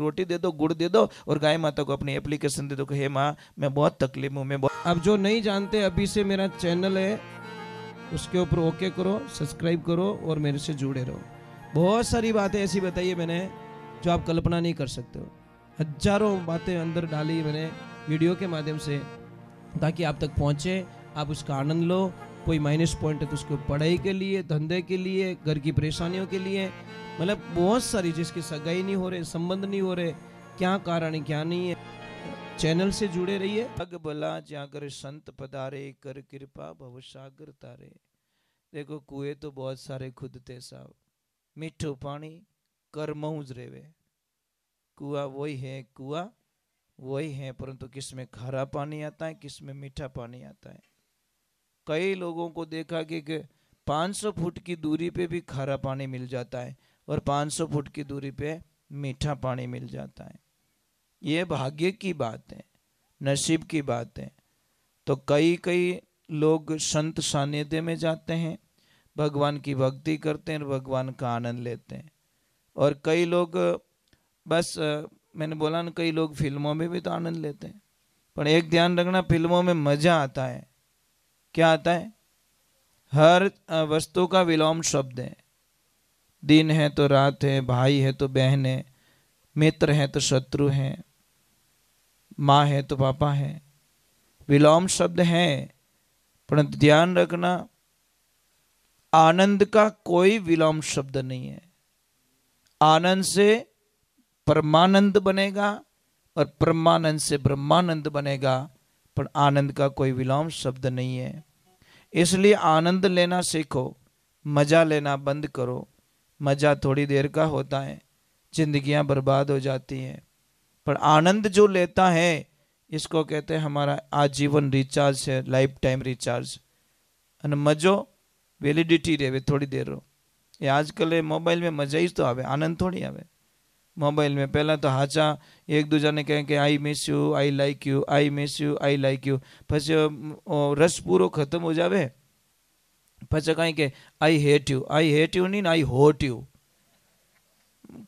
रोटी दे दो, गुड़ दे दो और गाय माता को अपनी एप्लीकेशन दे दो कि हे माँ मैं बहुत तकलीफ हूँ, मैं बहुत। अब जो नहीं जानते, अभी से मेरा चैनल है उसके ऊपर ओके करो, सब्सक्राइब करो और मेरे से जुड़े रहो। बहुत सारी बातें ऐसी बताई है मैंने जो आप कल्पना नहीं कर सकते हो। हजारों बातें अंदर डाली मैंने वीडियो के माध्यम से, ताकि आप तक पहुंचे, आप उसका आनंद लो। कोई माइनस पॉइंट है तो उसको पढ़ाई के लिए, धंधे के लिए, घर की परेशानियों के लिए, मतलब बहुत सारी, जिसकी सगाई नहीं हो रहे, संबंध नहीं हो रहे, क्या कारण है क्या नहीं है। चैनल से जुड़े रहिए। अग भला जागर संत पधारे, कर कृपा भव सागर तारे। देखो कुएं तो बहुत सारे खुद थे साहब, मीठो पानी करमऊ ज रेवे। कुआ वही है, कुआ वही है, परंतु किसमें खारा पानी आता है, किसमें मीठा पानी आता है। कई लोगों को देखा कि 500 फुट की दूरी पे भी खारा पानी मिल जाता है और 500 फुट की दूरी पे मीठा पानी मिल जाता है। ये भाग्य की बात है, नसीब की बात है। तो कई कई लोग संत सानिध्य में जाते हैं, भगवान की भक्ति करते हैं, भगवान का आनंद लेते हैं। और कई लोग बस मैंने बोला ना, कई लोग फिल्मों में भी तो आनंद लेते हैं, पर एक ध्यान रखना, फिल्मों में मजा आता है, क्या आता है, हर वस्तु का विलोम शब्द है। दिन है तो रात है, भाई है तो बहन है, मित्र है तो शत्रु है, माँ है तो पापा है, विलोम शब्द है। परंतु ध्यान रखना, आनंद का कोई विलोम शब्द नहीं है। आनंद से परमानंद बनेगा और परमानंद से ब्रह्मानंद बनेगा, पर आनंद का कोई विलोम शब्द नहीं है। इसलिए आनंद लेना सीखो, मजा लेना बंद करो। मजा थोड़ी देर का होता है, जिंदगियां बर्बाद हो जाती हैं, पर आनंद जो लेता है, इसको कहते हैं हमारा आजीवन रिचार्ज है, लाइफ टाइम रिचार्ज। અને मजो वेलिडिटी रहे थोड़ी देर रो। ये आजकल मोबाइल में मजा ही तो आवे, आनंद थोड़ी आवे। मोबाइल में पहला तो हाचा एक दूजा ने कहें कि I miss you, I like you, I miss you, I like you, પછી રસ પૂરો ખતમ हो जावे, પછી कहीं के आई हेट यू नहीं, आई होट यू।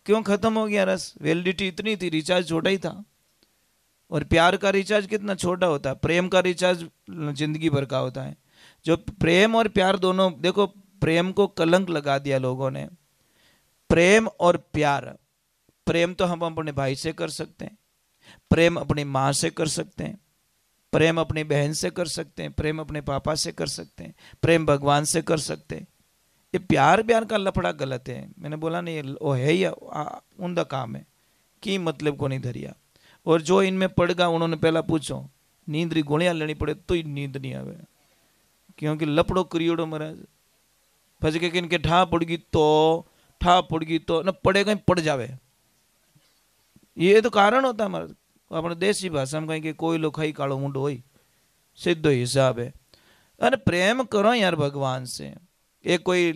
क्यों खत्म हो गया रस? वैलिडिटी इतनी थी, रिचार्ज छोटा ही था। और प्यार का रिचार्ज कितना छोटा होता है, प्रेम का रिचार्ज जिंदगी भर का होता है। जो प्रेम और प्यार दोनों, देखो प्रेम को कलंक लगा दिया लोगों ने। प्रेम और प्यार, प्रेम तो हम अपने भाई से कर सकते हैं, प्रेम अपनी माँ से कर सकते हैं, प्रेम अपनी बहन से कर सकते हैं, प्रेम अपने पापा से कर सकते हैं, प्रेम भगवान से कर सकते हैं। ये प्यार प्यार का लफड़ा गलत है। मैंने बोला नहीं, वो है ही उनका काम है कि मतलब को नहीं धरिया। और जो इनमें पड़ गया, उन्होंने पहला पूछो नींद री गोलियां लेनी पड़े तो ही नींद नहीं आवे, क्योंकि लपड़ो करियोड़ो महाराज। फंस के इनके ठा पड़गी तो न पड़ेगा, पड़ जावे। ये तो कारण होता है हमारा। अपने देसी भाषा में कहीं के कोई लोग खाई कालो मुंडो हो, सीधो हिसाब है। अरे प्रेम करो यार भगवान से। एक कोई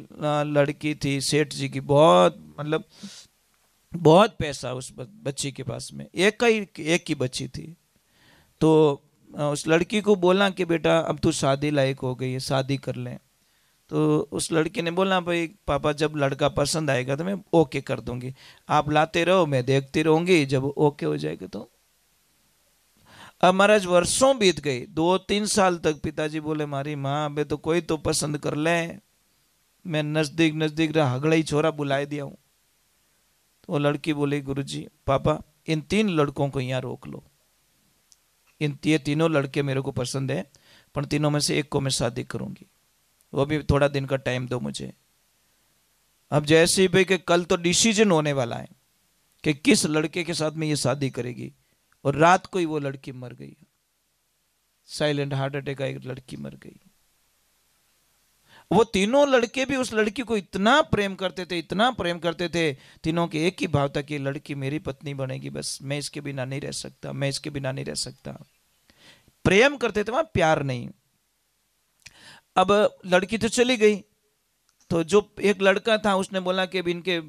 लड़की थी सेठ जी की, बहुत मतलब बहुत पैसा उस बच्ची के पास में, एक ही बच्ची थी। तो उस लड़की को बोला कि बेटा अब तू शादी लायक हो गई है, शादी कर ले। तो उस लड़की ने बोला भाई पापा जब लड़का पसंद आएगा तो मैं ओके कर दूंगी, आप लाते रहो मैं देखती रहूंगी, जब ओके हो जाएगा तो। अब महाराज वर्षों बीत गए, 2-3 साल तक पिताजी बोले मारी माँ अबे तो कोई तो पसंद कर ले। मैं नजदीक नजदीक रहा, हगड़ा ही छोरा बुलाए दिया हूँ। तो लड़की बोली गुरुजी पापा इन 3 लड़कों को यहाँ रोक लो, ये तीनों लड़के मेरे को पसंद है, पर तीनों में से एक को मैं शादी करूंगी, वो भी थोड़ा दिन का टाइम दो मुझे। अब जैसे ही भाई कि कल तो डिसीजन होने वाला है कि किस लड़के के साथ में ये शादी करेगी, और रात को ही वो लड़की मर गई, साइलेंट हार्ट अटैक का, एक लड़की मर गई। वो तीनों लड़के भी उस लड़की को इतना प्रेम करते थे, इतना प्रेम करते थे, तीनों के एक ही भाव था कि लड़की मेरी पत्नी बनेगी, बस मैं इसके बिना नहीं रह सकता, मैं इसके बिना नहीं रह सकता। प्रेम करते थे, वहां प्यार नहीं। अब लड़की तो चली गई, तो जो एक लड़का था उसने बोला कि इनके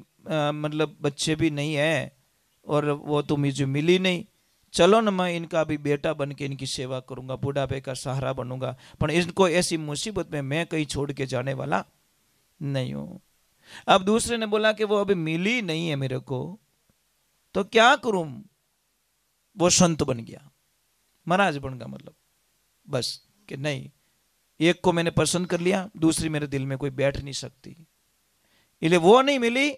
मतलब बच्चे भी नहीं है और वो तो मुझे मिली नहीं, चलो ना मैं इनका भी बेटा बन के इनकी सेवा करूंगा, बुढ़ापे का सहारा बनूंगा, पर इनको ऐसी मुसीबत में मैं कहीं छोड़ के जाने वाला नहीं हूं। अब दूसरे ने बोला कि वो अभी मिली नहीं है मेरे को, तो क्या करूं, वो संत बन गया, महाराज बन गया। मतलब बस कि नहीं, एक को मैंने पसंद कर लिया, दूसरी मेरे दिल में कोई बैठ नहीं सकती, इसलिए वो नहीं मिली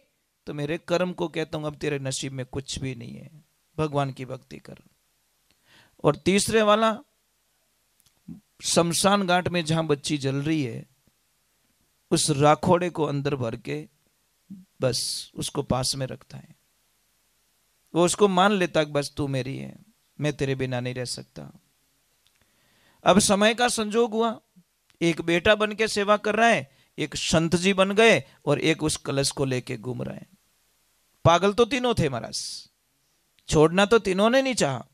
तो मेरे कर्म को कहता हूं अब तेरे नसीब में कुछ भी नहीं है, भगवान की भक्ति कर। और तीसरे वाला, शमशान घाट में जहां बच्ची जल रही है, उस राखोड़े को अंदर भर के बस उसको पास में रखता है। वो उसको मान लेता कि बस तू मेरी है, मैं तेरे बिना नहीं रह सकता। अब समय का संजोग हुआ, एक बेटा बन के सेवा कर रहा है, एक संत जी बन गए, और एक उस कलश को लेके घूम रहे हैं। पागल तो तीनों थे महाराज, छोड़ना तो तीनों ने नहीं चाहा।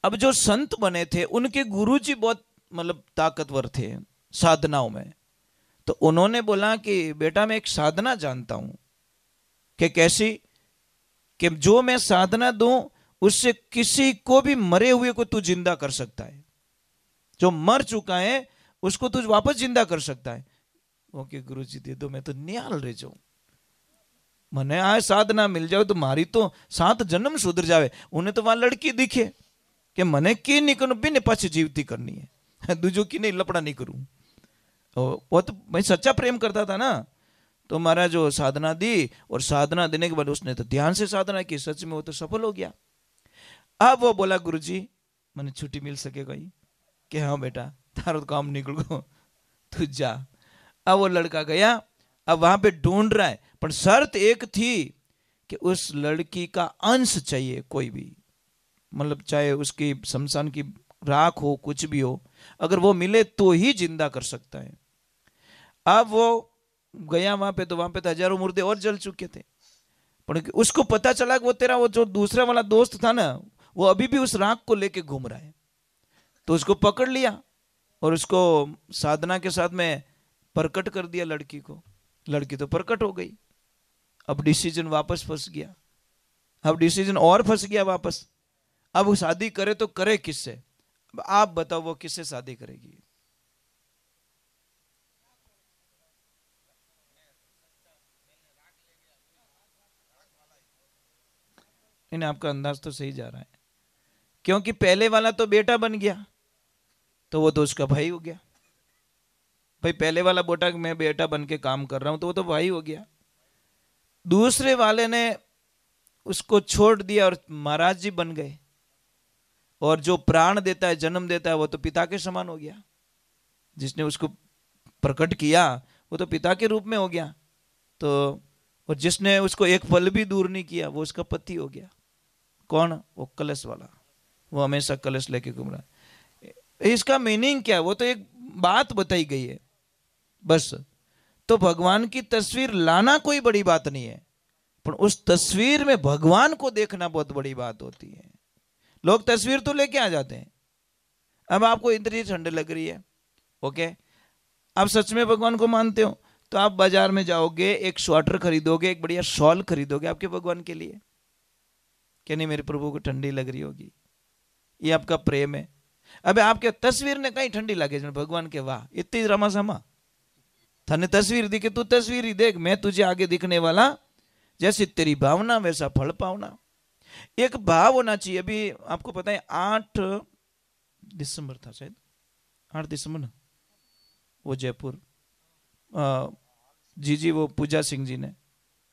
अब जो संत बने थे उनके गुरुजी बहुत मतलब ताकतवर थे साधनाओं में, तो उन्होंने बोला कि बेटा मैं एक साधना जानता हूं, कि कैसी, कि जो मैं साधना दूं उससे किसी को भी मरे हुए को तू जिंदा कर सकता है, जो मर चुका है उसको तू वापस जिंदा कर सकता है। ओके गुरुजी दे दो, मैं तो निहाल रह जाऊं, मने आ साधना मिल जाए तो मारी तो 7 जन्म सुधर जावे। उन्हें तो वहां लड़की दिखे कि मने की नहीं करूं, बिन पाछी जीवती करनी है, दूजों की नहीं लपड़ा नहीं करूं। वो तो भाई सच्चा प्रेम करता था ना, तो महाराज जो साधना दी, और साधना देने के बाद उसने तो ध्यान से साधना की, सच में वो तो सफल हो गया। अब वो बोला गुरुजी मने छुट्टी मिल सकेगा ही, कि हाँ बेटा तारो तो काम निकल गो, तू जा। अब वो लड़का गया, अब वहां पे ढूंढ रहा है, पर शर्त एक थी कि उस लड़की का अंश चाहिए, कोई भी, मतलब चाहे उसकी शमशान की राख हो, कुछ भी हो, अगर वो मिले तो ही जिंदा कर सकता है। अब वो गया वहां पे, तो वहां पे तो हजारों मुर्दे और जल चुके थे, पर उसको पता चला कि वो तेरा वो जो दूसरा वाला दोस्त था ना, वो अभी भी उस राख को लेके घूम रहा है। तो उसको पकड़ लिया और उसको साधना के साथ में प्रकट कर दिया लड़की को। लड़की तो प्रकट हो गई। अब डिसीजन वापस फंस गया, अब डिसीजन और फंस गया वापस। अब वो शादी करे तो करे किससे? अब आप बताओ वो किससे शादी करेगी? नहीं, आपका अंदाज तो सही जा रहा है, क्योंकि पहले वाला तो बेटा बन गया, तो वो तो उसका भाई हो गया। भाई पहले वाला बोटा मैं बेटा बन के काम कर रहा हूं, तो वो तो भाई हो गया। दूसरे वाले ने उसको छोड़ दिया और महाराज जी बन गए, और जो प्राण देता है, जन्म देता है, वो तो पिता के समान हो गया। जिसने उसको प्रकट किया वो तो पिता के रूप में हो गया। तो और जिसने उसको एक पल भी दूर नहीं किया वो उसका पति हो गया। कौन? वो कलश वाला, वो हमेशा कलश लेके घूम रहा है। इसका मीनिंग क्या है? वो तो एक बात बताई गई है बस। तो भगवान की तस्वीर लाना कोई बड़ी बात नहीं है, पर उस तस्वीर में भगवान को देखना बहुत बड़ी बात होती है। लोग तस्वीर तो लेके आ जाते हैं। अब आपको इतनी ठंड लग रही है, ओके, आप सच में भगवान को मानते हो, तो आप बाजार में जाओगे, एक स्वेटर खरीदोगे, एक बढ़िया शॉल खरीदोगे आपके भगवान के लिए। क्या नहीं, मेरे प्रभु को ठंडी लग रही होगी, ये आपका प्रेम है। अब आपके तस्वीर ने कहीं ठंडी लगे भगवान के, वाह इतनी रमा समा थाने तस्वीर दिखे, तू तस्वीर ही देख, मैं तुझे आगे दिखने वाला, जैसी तेरी भावना वैसा फल पावना। एक भाव होना चाहिए। अभी आपको पता है 8 दिसंबर था शायद, 8 दिसंबर ना, वो जयपुर जी वो पूजा सिंह जी ने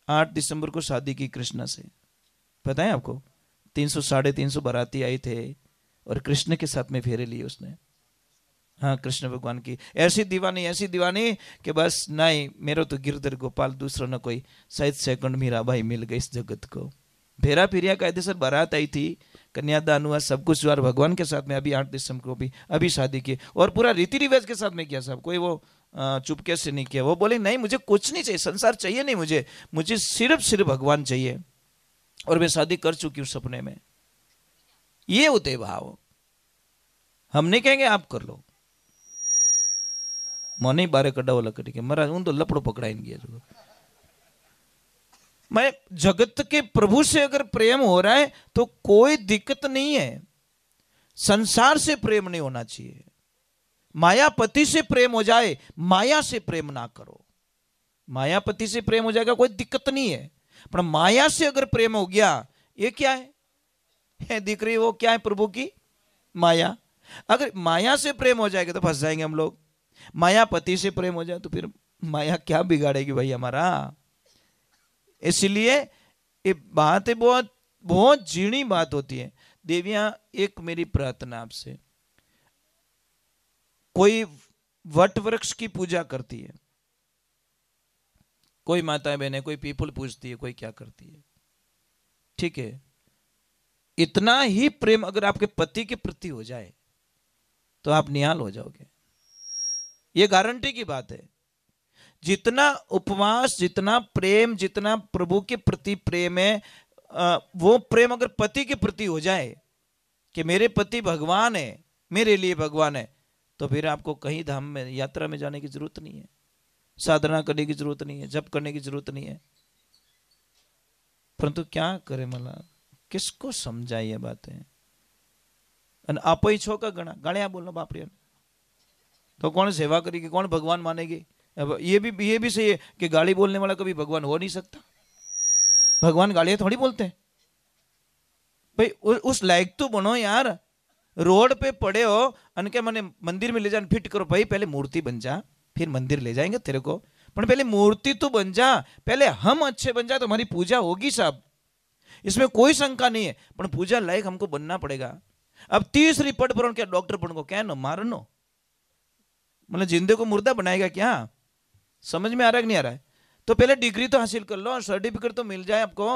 8 दिसंबर को शादी की कृष्णा से। पता है आपको? 300 350 बाराती आई थे और कृष्ण के साथ में फेरे लिए उसने। हाँ, कृष्ण भगवान की ऐसी दीवानी, ऐसी दीवानी कि बस नहीं, मेरा तो गिरधर गोपाल, दूसरा न कोई, शायद सेकंड मीराबाई मिल गई इस जगत को। फेरा फिरिया कायदेसर बारात आई थी, कन्यादान हुआ, सब कुछ हुआ भगवान के साथ में। अभी 8 दिसंबर को भी अभी शादी की, और पूरा रीति रिवाज के साथ में किया साहब, कोई वो चुपके से नहीं किया। वो बोले नहीं मुझे कुछ नहीं चाहिए, संसार चाहिए नहीं मुझे, मुझे सिर्फ भगवान चाहिए, और मैं शादी कर चुकी हूँ सपने में। ये होते भाव। हम नहीं कहेंगे आप कर लो, मोने बारे कड्डा वाला कटी के महाराज उन तो लपड़ो पकड़ाई गया। जो मैं जगत के प्रभु से अगर प्रेम हो रहा है तो कोई दिक्कत नहीं है। संसार से प्रेम नहीं होना चाहिए। मायापति से प्रेम हो जाए, माया से प्रेम ना करो। मायापति से प्रेम हो जाएगा कोई दिक्कत नहीं है, पर माया से अगर प्रेम हो गया, ये क्या है दिख रही, वो क्या है प्रभु की माया। अगर माया से प्रेम हो जाएगा तो फंस जाएंगे हम लोग। मायापति से प्रेम हो जाए तो फिर माया क्या बिगाड़ेगी भाई हमारा। इसलिए ये बात है, बहुत बहुत झीणी बात होती है। देवियां, एक मेरी प्रार्थना आपसे, कोई वट वृक्ष की पूजा करती है, कोई माताएं बहनें, कोई पीपल पूजती है, कोई क्या करती है, ठीक है। इतना ही प्रेम अगर आपके पति के प्रति हो जाए तो आप निहाल हो जाओगे, ये गारंटी की बात है। जितना उपवास, जितना प्रेम, जितना प्रभु के प्रति प्रेम है, वो प्रेम अगर पति के प्रति हो जाए कि मेरे पति भगवान है, मेरे लिए भगवान है, तो फिर आपको कहीं धाम में, यात्रा में जाने की जरूरत नहीं है, साधना करने की जरूरत नहीं है, जप करने की जरूरत नहीं है। परंतु क्या करे मला, किसको समझाइए बातें। आप ही छो का गणा गणिया बोलो बापरी, तो कौन सेवा करेगी, कौन भगवान मानेगी। अब ये भी सही है कि गाली बोलने वाला कभी भगवान हो नहीं सकता। भगवान गालियां थोड़ी बोलते हैं भाई, उस लायक तो बनो यार। रोड पे पड़े हो अनके मने मंदिर में ले जाने फिट करो, भाई पहले मूर्ति बन जा, फिर मंदिर ले जाएंगे तेरे को, पर पहले मूर्ति तो बन जा, पहले हम अच्छे बन जाए तो हमारी पूजा होगी साहब, इसमें कोई शंका नहीं है। पर पूजा लायक हमको बनना पड़ेगा। अब तीसरी पढ़ पर क्या डॉक्टर बन को क्या नो मारनो, मतलब जिंदे को मुर्दा बनाएगा क्या, समझ में आ रहा है कि नहीं आ रहा है। तो पहले डिग्री तो हासिल कर लो, सर्टिफिकेट तो मिल जाए आपको,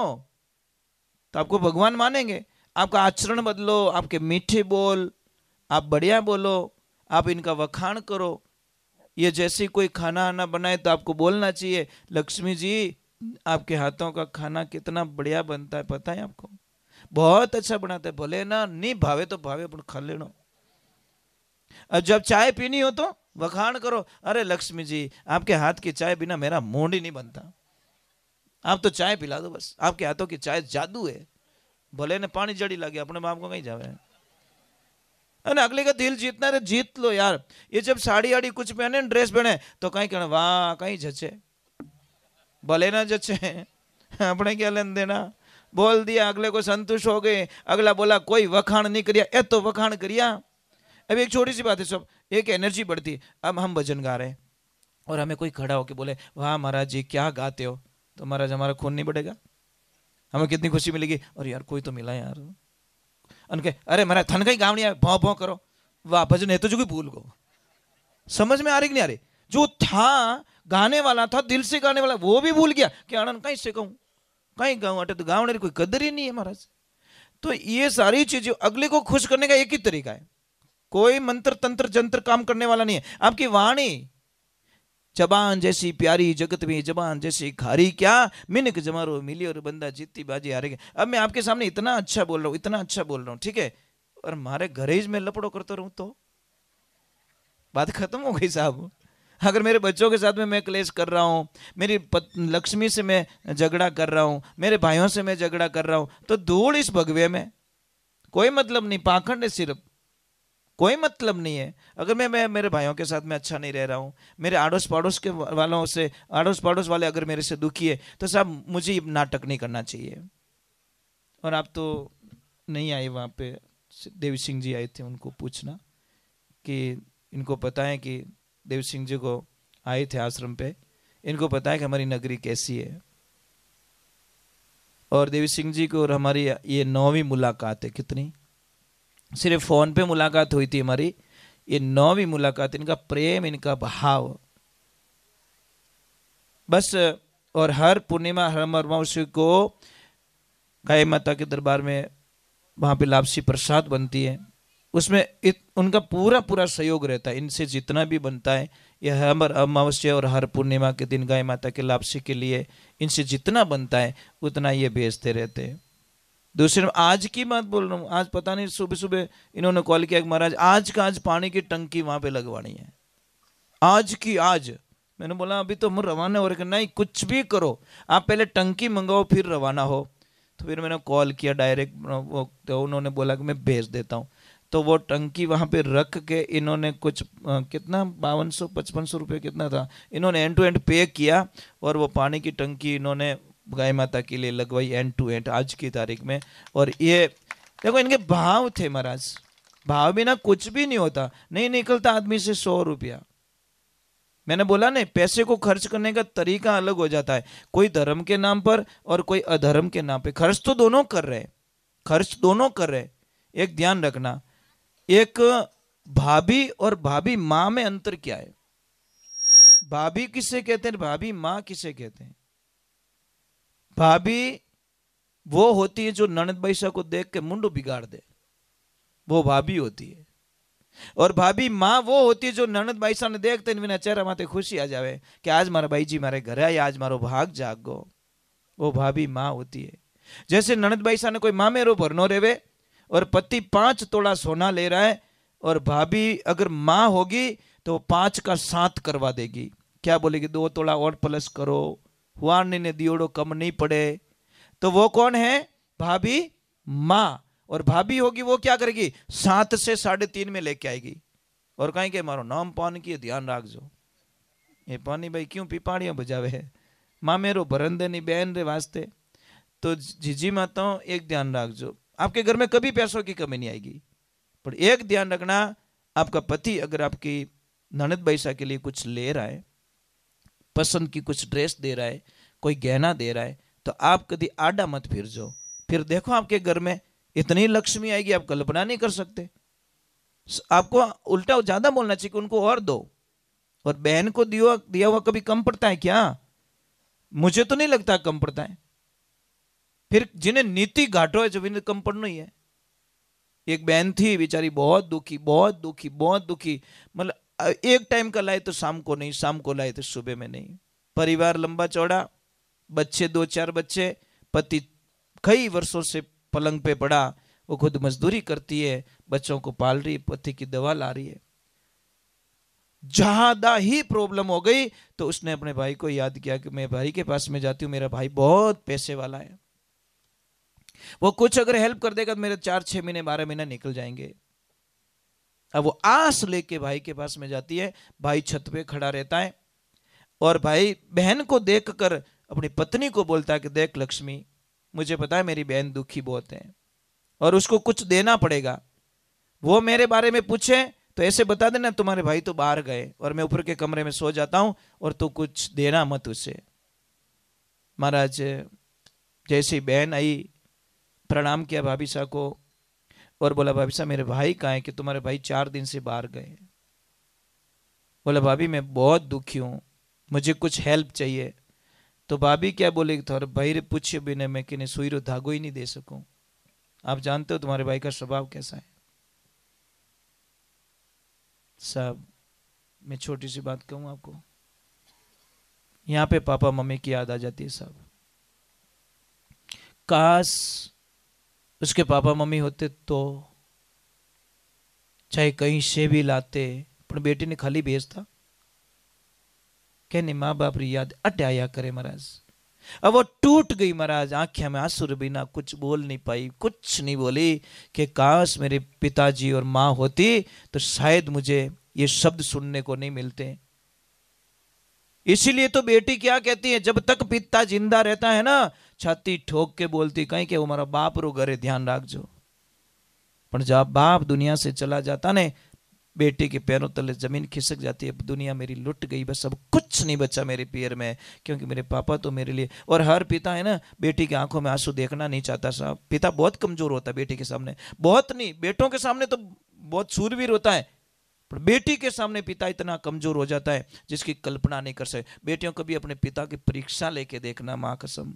तो आपको भगवान मानेंगे। आपका आचरण बदलो, आपके मीठे बोल, आप बढ़िया बोलो, आप इनका वखाण करो। ये जैसे कोई खाना आना बनाए तो आपको बोलना चाहिए, लक्ष्मी जी आपके हाथों का खाना कितना बढ़िया बनता है, पता है आपको, बहुत अच्छा बनाते हैं, भले ना नहीं भावे तो भावे पर खा लेना। और जब चाय पीनी हो तो वखाण करो, अरे लक्ष्मी जी आपके हाथ की चाय बिना मेरा मूड ही नहीं बनता, आप तो चाय पिला दो बस, आपके हाथों की चाय जादू है, भले ने पानी जड़ी लगे अपने बाप को कहीं जावे। अरे अगले का दिल जीतना है जीत लो यार। ये जब साड़ी आड़ी कुछ पहने, ड्रेस पहने तो कहीं कहना वाह कहीं जचे, भले ना जचे अपने क्या लेन देना। बोल दिया, अगले को संतुष्ट हो गए, अगला बोला कोई वखाण नहीं करिया, ए तो वखाण करिया। अब एक छोटी सी बात है सब, एक एनर्जी बढ़ती। अब हम भजन गा रहे हैं और हमें कोई खड़ा होके बोले वाह महाराज जी क्या गाते हो, तो महाराज हमारा खून नहीं बढ़ेगा, हमें कितनी खुशी मिलेगी, और यार कोई तो मिला यार। उनके अरे महाराज थन कहीं गावनी है, भौं भौं करो, वाह भजन है तो जो कोई भूल गो। समझ में आ रही कि नहीं आ रही। जो था गाने वाला था, दिल से गाने वाला, वो भी भूल गया कि आनंद कहीं से कहूं, कहीं गाऊं, अटे तो गाँव कोई कदर ही नहीं है महाराज। तो ये सारी चीजें अगले को खुश करने का एक ही तरीका है, कोई मंत्र तंत्र जंत्र काम करने वाला नहीं है। आपकी वाणी जबान जैसी प्यारी जगत में जबान जैसी खारी, क्या मिनक जमारो मिली और बंदा जीती बाजी हारेगा। अब मैं आपके सामने इतना अच्छा बोल रहा हूं, इतना अच्छा बोल रहा हूं, ठीक है, और हमारे घरे में लपड़ो करता रहूं तो बात खत्म हो गई साहब। अगर मेरे बच्चों के साथ में मैं क्लेश कर रहा हूं, मेरी लक्ष्मी से मैं झगड़ा कर रहा हूं, मेरे भाइयों से मैं झगड़ा कर रहा हूं, तो धूल इस भगवे में, कोई मतलब नहीं, पाखंड है सिर्फ, कोई मतलब नहीं है। अगर मैं मेरे भाइयों के साथ में अच्छा नहीं रह रहा हूँ, मेरे आड़ोस पड़ोस के वालों से, आड़ोस पड़ोस वाले अगर मेरे से दुखी है, तो साहब मुझे नाटक नहीं करना चाहिए। और आप तो नहीं आए वहाँ पे, देवी सिंह जी आए थे, उनको पूछना कि इनको पता है कि देवी सिंह जी को आए थे आश्रम पे, इनको पता है कि हमारी नगरी कैसी है। और देवी सिंह जी को और हमारी ये 9वीं मुलाकात है, कितनी, सिर्फ फोन पे मुलाकात हुई थी हमारी, ये 9वीं मुलाकात, इनका प्रेम, इनका भाव बस। और हर पूर्णिमा हर अमावस्या को गाय माता के दरबार में वहां पे लापसी प्रसाद बनती है, उसमें उनका पूरा पूरा सहयोग रहता है। इनसे जितना भी बनता है, यह हर अमावस्या और हर पूर्णिमा के दिन गाय माता के लापसी के लिए इनसे जितना बनता है उतना ये भेजते रहते हैं। दूसरे आज की बात बोल रहा हूँ, आज पता नहीं सुबह सुबह इन्होंने कॉल किया कि महाराज आज का आज पानी की टंकी वहां पे लगवानी है, आज की आज। मैंने बोला अभी तो हम रवाना हो रहे, नहीं कुछ भी करो, आप पहले टंकी मंगाओ फिर रवाना हो। तो फिर मैंने कॉल किया डायरेक्ट, तो उन्होंने बोला कि मैं भेज देता हूँ। तो वो टंकी वहां पे रख के इन्होंने कुछ कितना 5200-5500 रुपये कितना था, इन्होंने एंड टू एंड पे किया, और वो पानी की टंकी इन्होंने गाय माता के लिए लगवाई एंड टू एंड आज की तारीख में। और ये देखो इनके भाव थे महाराज, भाव बिना कुछ भी नहीं होता। नहीं निकलता आदमी से 100 रुपया। मैंने बोला नहीं, पैसे को खर्च करने का तरीका अलग हो जाता है, कोई धर्म के नाम पर और कोई अधर्म के नाम पे। खर्च तो दोनों कर रहे, खर्च दोनों कर रहे। एक ध्यान रखना, एक भाभी और भाभी माँ में अंतर क्या है? भाभी किसे कहते हैं, भाभी माँ किसे कहते हैं? भाभी वो होती है जो ननद बैसा को देख के मुंडो बिगाड़ दे, वो भाभी होती है। और भाभी माँ वो होती है जो ननद बैसा ने देखते बिना चेहरा माथे खुशी आ जावे कि आज मारा भाई जी मारे घरे आए, आज मारो भाग जागो, वो भाभी माँ होती है। जैसे ननद बैसा ने कोई मामेरो भरनो रेवे और पति 5 तोला सोना ले रहा है, और भाभी अगर माँ होगी तो 5 का 7 करवा देगी। क्या बोलेगी? 2 तोला और प्लस करो, हुआनी ने दियोड़ो कम नहीं पड़े। तो वो कौन है? भाभी माँ। और भाभी होगी वो क्या करेगी? 7 से 3.5 में लेके आएगी। और कहीं के मारो नाम पान की ध्यान रख जो, ये पानी भाई क्यों पिपाड़ियां बजावे है, माँ मेरो भरंदे नहीं बहन रे वास्ते। तो जीजी माताओं एक ध्यान रख जो, आपके घर में कभी पैसों की कमी नहीं आएगी। पर एक ध्यान रखना, आपका पति अगर आपकी ननद बैसा के लिए कुछ ले रहा है, पसंद की कुछ ड्रेस दे रहा है, कोई गहना दे रहा है, तो आप कभी आडा मत फिर जाओ। फिर देखो आपके घर में इतनी लक्ष्मी आएगी आप कल्पना नहीं कर सकते। आपको उल्टा ज्यादा बोलना चाहिए कि उनको और दो। और बहन को दिया हुआ कभी कम पड़ता है क्या? मुझे तो नहीं लगता कम पड़ता है। फिर जिन्हें नीति घाटो है जो इन्हें कम पड़ना ही है। एक बहन थी बेचारी, बहुत दुखी बहुत दुखी बहुत दुखी, मतलब एक टाइम का लाए तो शाम को नहीं, शाम को लाए तो सुबह में नहीं। परिवार लंबा चौड़ा, बच्चे 2-4 बच्चे, पति कई वर्षों से पलंग पे पड़ा, वो खुद मजदूरी करती है, बच्चों को पाल रही है, पति की दवा ला रही है। ज्यादा ही प्रॉब्लम हो गई तो उसने अपने भाई को याद किया कि मैं भाई के पास में जाती हूँ, मेरा भाई बहुत पैसे वाला है, वो कुछ अगर हेल्प कर देगा तो मेरे 4-6 महीने 12 महीने निकल जाएंगे। अब वो आस लेके भाई के पास में जाती है। भाई छत पे खड़ा रहता है और भाई बहन को देखकर अपनी पत्नी को बोलता है कि देख लक्ष्मी, मुझे पता है मेरी बहन दुखी बहुत है और उसको कुछ देना पड़ेगा। वो मेरे बारे में पूछे तो ऐसे बता देना तुम्हारे भाई तो बाहर गए और मैं ऊपर के कमरे में सो जाता हूं और तू कुछ देना मत उसे। महाराज जैसी बहन आई, प्रणाम किया भाभी साहब को और बोला भाभी साहब मेरे भाई कहाँ है कि तुम्हारे भाई 4 दिन से बाहर गए। बोला भाभी मैं बहुत दुखी हूं, मुझे कुछ हेल्प चाहिए। तो भाभी क्या बोलेगी? थोड़ा भाई रे पूछिए बिना मैं कि सुई रो धागो ही नहीं दे सकूं। आप जानते हो तुम्हारे भाई का स्वभाव कैसा है। साहब मैं छोटी सी बात कहूं आपको, यहां पे पापा मम्मी की याद आ जाती है साहब। काश उसके पापा मम्मी होते तो चाहे कहीं से भी लाते, पर बेटी ने खाली भेज था कहने माँ बाप री याद अट आया करे महाराज। अब वो टूट गई महाराज, आंखें में आंसू बिना कुछ बोल नहीं पाई, कुछ नहीं बोली कि काश मेरे पिताजी और माँ होती तो शायद मुझे ये शब्द सुनने को नहीं मिलते। इसीलिए तो बेटी क्या कहती है, जब तक पिता जिंदा रहता है ना छाती ठोक के बोलती कहीं के वो हमारा बाप रो घरे ध्यान रख जो। पर जब बाप दुनिया से चला जाता ने बेटी के पैरों तले जमीन खिसक जाती है, दुनिया मेरी लुट गई, बस अब कुछ नहीं बचा मेरे पैर में, क्योंकि मेरे पापा तो मेरे लिए। और हर पिता है ना बेटी की आंखों में आंसू देखना नहीं चाहता साहब। पिता बहुत कमजोर होता है बेटी के सामने, बहुत नहीं, बेटों के सामने तो बहुत शूरवीर होता है, पर बेटी के सामने पिता इतना कमजोर हो जाता है जिसकी कल्पना नहीं कर सकते। बेटियों कभी अपने पिता की परीक्षा लेके देखना, माँ कसम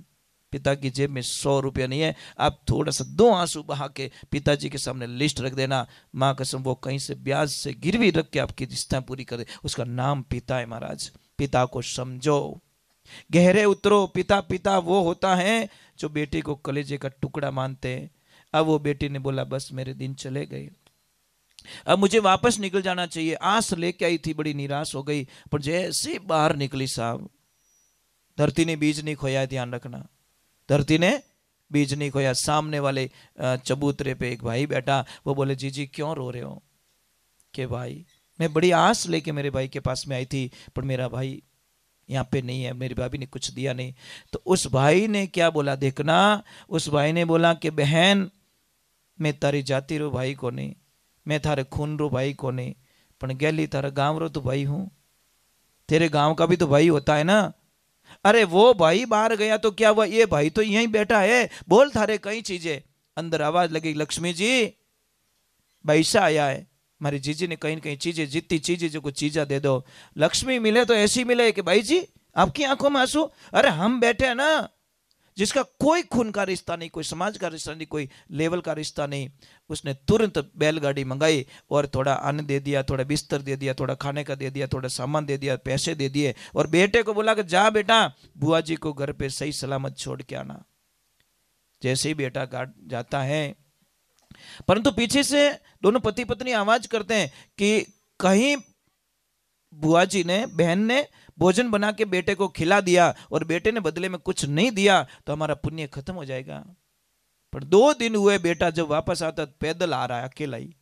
पिता की जेब में 100 रुपया नहीं है, आप थोड़ा सा 2 आंसू बहा के पिताजी के सामने लिस्ट रख देना, माँ कसम वो कहीं से ब्याज से गिरवी रख के आपकी रिश्ता पूरी कर दे। उसका नाम पिता है महाराज। पिता को समझो, गहरे उतरो। पिता पिता वो होता है जो बेटी को कलेजे का टुकड़ा मानते हैं। अब वो बेटी ने बोला बस मेरे दिन चले गए, अब मुझे वापस निकल जाना चाहिए। आस लेके आई थी, बड़ी निराश हो गई, पर जैसे बाहर निकली साहब, धरती ने बीज नहीं खोया, ध्यान रखना, धरती ने बीज नहीं खोया। सामने वाले चबूतरे पे एक भाई बैठा, वो बोले जी क्यों रो रहे हो? कि भाई मैं बड़ी आस लेके मेरे भाई के पास में आई थी, पर मेरा भाई यहाँ पे नहीं है, मेरी भाभी ने कुछ दिया नहीं। तो उस भाई ने क्या बोला देखना, उस भाई ने बोला कि बहन मैं तारी जाति रो भाई को नहीं, मैं थारे खून रो भाई को नहीं, पण गैली तारा गांव रो तो भाई हूं, तेरे गांव का भी तो भाई होता है ना। अरे वो भाई बाहर गया तो क्या हुआ, ये भाई तो यहीं बैठा है, बोल थारे कई चीजें। अंदर आवाज लगी, लक्ष्मी जी पैसा आया है, हमारी जीजी ने कहीं न कहीं चीजें, जितनी चीजें जो कुछ चीजा दे दो। लक्ष्मी मिले तो ऐसी मिले कि भाई जी आपकी आंखों में आंसू। अरे हम बैठे हैं ना, जिसका कोई खून का रिश्ता नहीं, कोई समाज का रिश्ता नहीं, कोई लेवल का रिश्ता नहीं, उसने तुरंत बैलगाड़ी मंगाई और थोड़ा अन्न दे दिया, थोड़ा बिस्तर दे दिया, थोड़ा खाने का दे दिया, थोड़ा सामान दे दिया, पैसे दे दिए, और बेटे को बोला कि जा बेटा बुआ जी को घर पे सही सलामत छोड़ के आना। जैसे ही बेटा जाता है, परंतु पीछे से दोनों पति पत्नी आवाज करते हैं कि कहीं बुआ जी ने, बहन ने भोजन बना के बेटे को खिला दिया और बेटे ने बदले में कुछ नहीं दिया तो हमारा पुण्य खत्म हो जाएगा। पर 2 दिन हुए, बेटा जब वापस आता पैदल आ रहा है अकेला ही।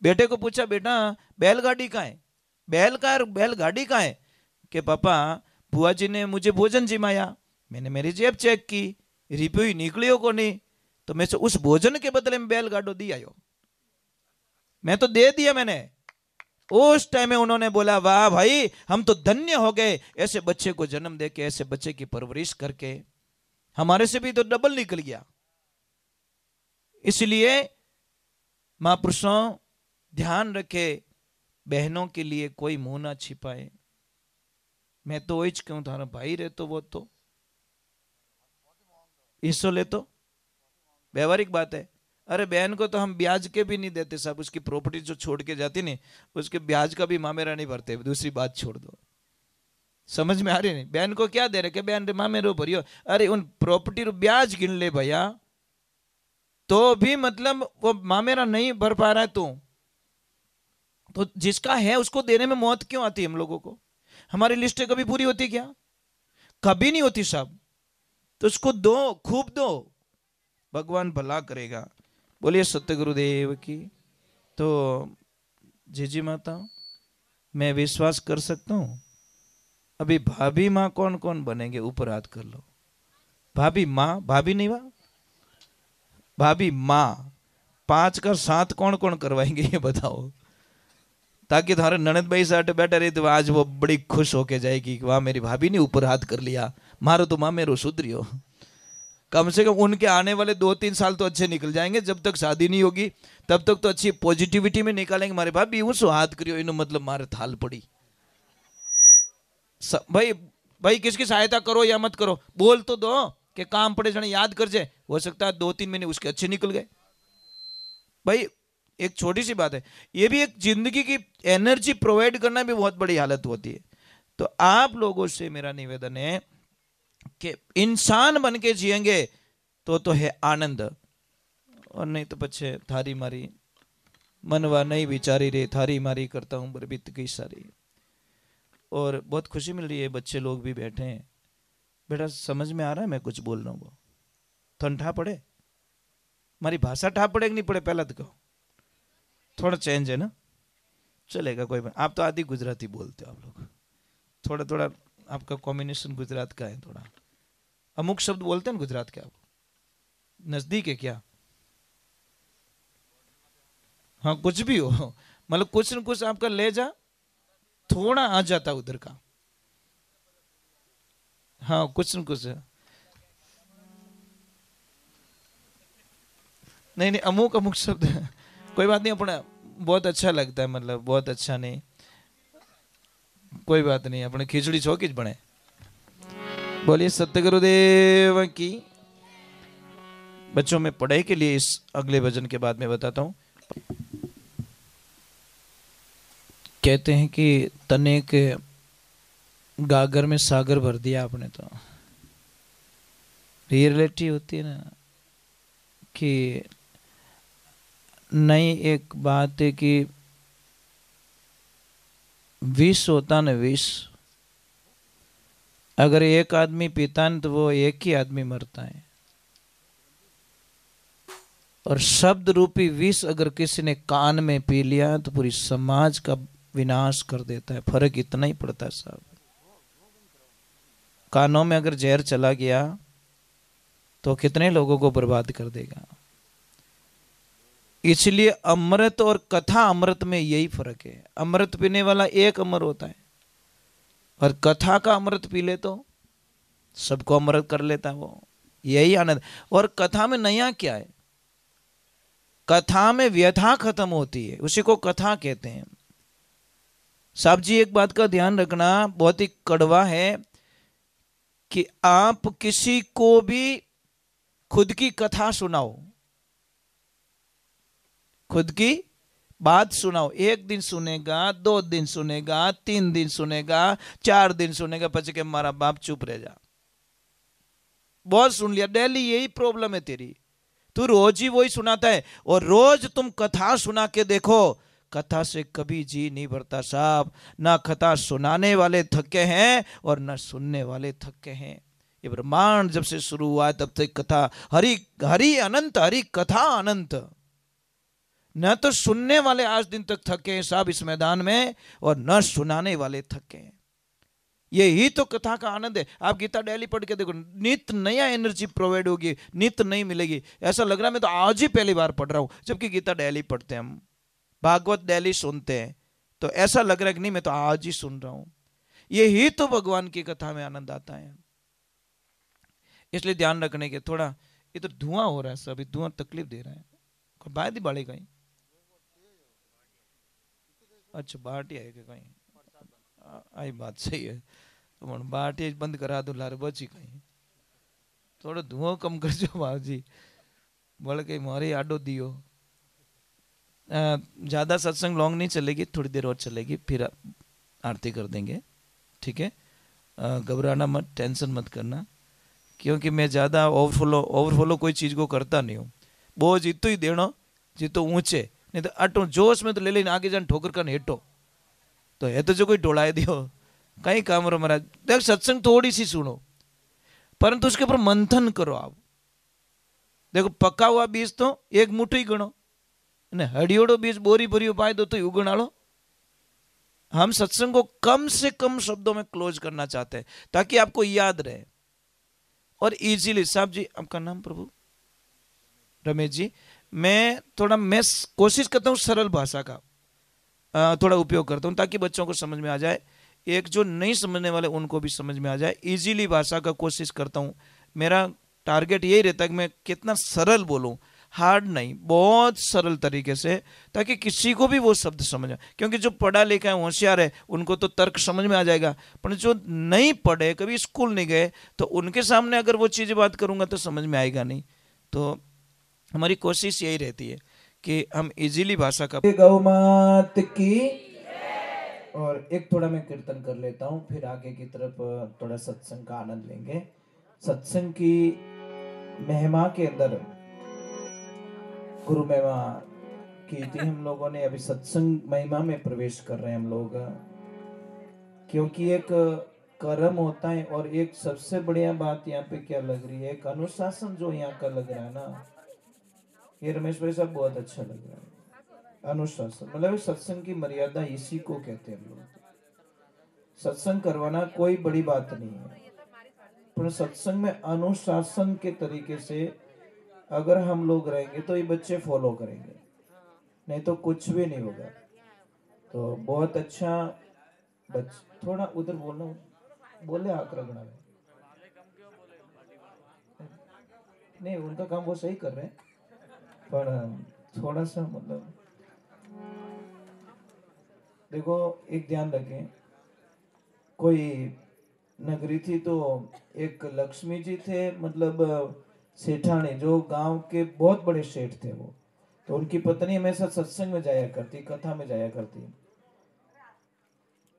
बेटे को पूछा बेटा बैलगाड़ी कहाँ है, बैलगाड़ी कहाँ है? कि पापा बुआ जी ने मुझे भोजन जिमाया, मैंने मेरी जेब चेक की, रुपये निकलियो को नहीं, तो मैं उस भोजन के बदले में बैलगाड़ो दी आयो, मैं तो दे दिया मैंने। उस टाइम में उन्होंने बोला वाह भाई हम तो धन्य हो गए, ऐसे बच्चे को जन्म देके, ऐसे बच्चे की परवरिश करके, हमारे से भी तो डबल निकल गया। इसलिए महापुरुषों ध्यान रखे, बहनों के लिए कोई मुंह ना छिपाए। मैं तो वही कहूं, थारा भाई रहे तो वो तो हिस्सों ले, तो व्यवहारिक बात है। अरे बहन को तो हम ब्याज के भी नहीं देते साहब, उसकी प्रॉपर्टी जो छोड़ के जाती नहीं, उसके ब्याज का भी मामेरा नहीं भरते। दूसरी बात छोड़ दो, समझ में आ रही नहीं? बहन को क्या दे रहे कि बहन रे मामेरो भरियो, अरे उन प्रॉपर्टी रो ब्याज गिन ले भैया, तो भी मतलब वो मामेरा नहीं भर पा रहा है तो जिसका है उसको देने में मौत क्यों आती है हम लोगों को? हमारी लिस्टें कभी पूरी होती क्या? कभी नहीं होती साहब। तो उसको दो, खूब दो, भगवान भला करेगा। बोलिए सत्य गुरुदेव की। तो जीजी माता मैं विश्वास कर सकता हूं, अभी भाभी माँ कौन कौन बनेंगे? ऊपर हाथ कर लो। भाभी माँ, भाभी नहीं वाह, भाभी माँ 5 का 7 कौन कौन करवाएंगे ये बताओ, ताकि तुम्हारे ननद भाई साथ बैठे रहे तो आज वो बड़ी खुश होके जाएगी कि वाह मेरी भाभी ने ऊपर हाथ कर लिया, मारो तो माँ मेरो सुधरियो। कम से कम उनके आने वाले 2-3 साल तो अच्छे निकल जाएंगे, जब तक शादी नहीं होगी तब तक तो अच्छी पॉजिटिविटी में निकालेंगे। मारे भाभी उस हाथ करियो, इन्हों मतलब मारे थाल पड़ी। भाई भाई किसकी सहायता करो या मत करो, बोल तो दो कि काम पड़े जाने याद कर जाए, हो सकता है 2-3 महीने उसके अच्छे निकल गए। भाई एक छोटी सी बात है, ये भी एक जिंदगी की एनर्जी प्रोवाइड करना भी बहुत बड़ी हालत होती है। तो आप लोगों से मेरा निवेदन है कि इंसान बन के जिएंगे तो है आनंद, और नहीं तो पछे थारी मारी मनवा नहीं विचारी रे, थारी मारी करता हूं बरबित की सारी। और बहुत खुशी मिल रही है, बच्चे लोग भी बैठे हैं। बेटा समझ में आ रहा है मैं कुछ बोल रहा हूँ? वो थन ठा पड़े, हमारी भाषा ठा पड़े कि नहीं पड़े पहला तो कहो, थोड़ा चेंज है ना, चलेगा कोई बात। आप तो आधी गुजराती बोलते हो आप लोग, थोड़ा थोड़ा आपका कॉम्बिनेशन गुजरात का है, थोड़ा अमुक शब्द बोलते हैं ना गुजरात के, आप नजदीक है क्या? हाँ कुछ भी हो, मतलब कुछ न कुछ आपका ले जा थोड़ा आ जाता उधर का, हाँ कुछ न कुछ। नहीं नहीं अमुक अमुक शब्द कोई बात नहीं, अपना बहुत अच्छा लगता है, मतलब बहुत अच्छा नहीं, कोई बात नहीं, अपने खिचड़ी चौकीज बने। बोलिए सत्य गुरुदेव की। बच्चों में पढ़ाई के लिए इस अगले भजन के बाद में बताता हूं। कहते हैं कि तने के गागर में सागर भर दिया आपने, तो रियलिटी होती है ना कि नई एक बात है कि विष होता ना, विष अगर एक आदमी पीता है तो वो एक ही आदमी मरता है, और शब्द रूपी विष अगर किसी ने कान में पी लिया तो पूरी समाज का विनाश कर देता है। फर्क इतना ही पड़ता है साहब। कानों में अगर जहर चला गया तो कितने लोगों को बर्बाद कर देगा। इसलिए अमृत और कथा अमृत में यही फर्क है। अमृत पीने वाला एक अमर होता है और कथा का अमृत पी ले तो सबको अमृत कर लेता है वो, यही आनंद। और कथा में नया क्या है, कथा में व्यथा खत्म होती है, उसी को कथा कहते हैं। साहब जी एक बात का ध्यान रखना, बहुत ही कड़वा है कि आप किसी को भी खुद की कथा सुनाओ, खुद की बात सुनाओ, एक दिन सुनेगा, 2 दिन सुनेगा, 3 दिन सुनेगा, 4 दिन सुनेगा, पचे के मारा बाप चुप रह जा, बहुत सुन लिया, डेली यही प्रॉब्लम है तेरी, तू रोज ही वही सुनाता है। और रोज तुम कथा सुना के देखो, कथा से कभी जी नहीं भरता साहब। ना कथा सुनाने वाले थके हैं और ना सुनने वाले थके हैं। ये ब्रह्मांड जब से शुरू हुआ है तब तक कथा, हरि हरि अनंत, हरि कथा अनंत। न तो सुनने वाले आज दिन तक थके हैं साहब इस मैदान में, और न सुनाने वाले थके हैं। यही तो कथा का आनंद है। आप गीता डेली पढ़ के देखो, नित नया एनर्जी प्रोवाइड होगी, नित नहीं मिलेगी। ऐसा लग रहा है मैं तो आज ही पहली बार पढ़ रहा हूं, जबकि गीता डेली पढ़ते हैं हम, भागवत डेली सुनते हैं, तो ऐसा लग रहा है कि नहीं मैं तो आज ही सुन रहा हूं। यही तो भगवान की कथा में आनंद आता है। इसलिए ध्यान रखने के थोड़ा, ये तो धुआं हो रहा है सब, धुआं तकलीफ दे रहा है। बाय दी बाड़ी कहीं, अच्छा बाटी है कि कहीं, आई बात सही है, तो बाटी बंद करा दो लारे बची कहीं, थोड़ा धुआं कम कर जो बाबूजी, बड़ कहीं मारे आडो दियो। ज़्यादा सत्संग लॉन्ग नहीं चलेगी, थोड़ी देर और चलेगी, फिर आरती कर देंगे, ठीक है। घबराना मत, टेंशन मत करना, क्योंकि मैं ज़्यादा ओवरफ्लो कोई चीज़ को करता नहीं हूँ। वो जीतो ही देनो, जीतो ऊंचे, नहीं तो अटो जोश में तो ले लेने आगे जान ठोकर कर हेटो, तो है तो जो कोई डोलाए दियो कहीं काम रो महाराज। देख सत्संग थोड़ी सी सुनो, परंतु उसके ऊपर मंथन करो आप। देखो पका हुआ बीज तो एक मुट्ठी गणो, हडियोड़ो बीज बोरी बोरी उपाय दो तो उगणालो। हम सत्संग को कम से कम शब्दों में क्लोज करना चाहते हैं ताकि आपको याद रहे और इजीली। साहब जी आपका नाम प्रभु? रमेश जी। मैं कोशिश करता हूँ सरल भाषा का थोड़ा उपयोग करता हूँ ताकि बच्चों को समझ में आ जाए, एक जो नहीं समझने वाले उनको भी समझ में आ जाए। इजीली भाषा का कोशिश करता हूँ। मेरा टारगेट यही रहता है कि मैं कितना सरल बोलूँ, हार्ड नहीं, बहुत सरल तरीके से, ताकि किसी को भी वो शब्द समझ आए। क्योंकि जो पढ़ा लिखा है, होशियार है, उनको तो तर्क समझ में आ जाएगा, पर जो नहीं पढ़े, कभी स्कूल नहीं गए, तो उनके सामने अगर वो चीज़ बात करूँगा तो समझ में आएगा नहीं। तो हमारी कोशिश यही रहती है कि हम इजीली भाषा का। गौ मात की। और एक थोड़ा मैं कीर्तन कर लेता हूँ, फिर आगे की तरफ थोड़ा सत्संग का आनंद लेंगे। सत्संग की महिमा के अंदर गुरु महिमा की थी हम लोगों ने, अभी सत्संग महिमा में प्रवेश कर रहे हैं हम लोग, क्योंकि एक कर्म होता है और एक सबसे बढ़िया बात यहाँ पे क्या लग रही है, एक अनुशासन जो यहाँ का लग रहा है ना, ये रमेश भाई साहब बहुत अच्छा लग रहा है। अनुशासन मतलब सत्संग की मर्यादा इसी को कहते हैं हम लोग। सत्संग करवाना कोई बड़ी बात नहीं है, पर सत्संग में अनुशासन के तरीके से अगर हम लोग रहेंगे तो ये बच्चे फॉलो करेंगे, नहीं तो कुछ भी नहीं होगा। तो बहुत अच्छा थोड़ा उधर बोलना, बोले आक रगड़ा नहीं, उनका काम वो सही कर रहे हैं, पर थोड़ा सा मतलब देखो, एक ध्यान रखें, कोई नगरी थी तो एक लक्ष्मी जी थे, मतलब सेठानी, जो गांव के बहुत बड़े सेठ थे वो, तो उनकी पत्नी हमेशा सत्संग में जाया करती, कथा में जाया करती।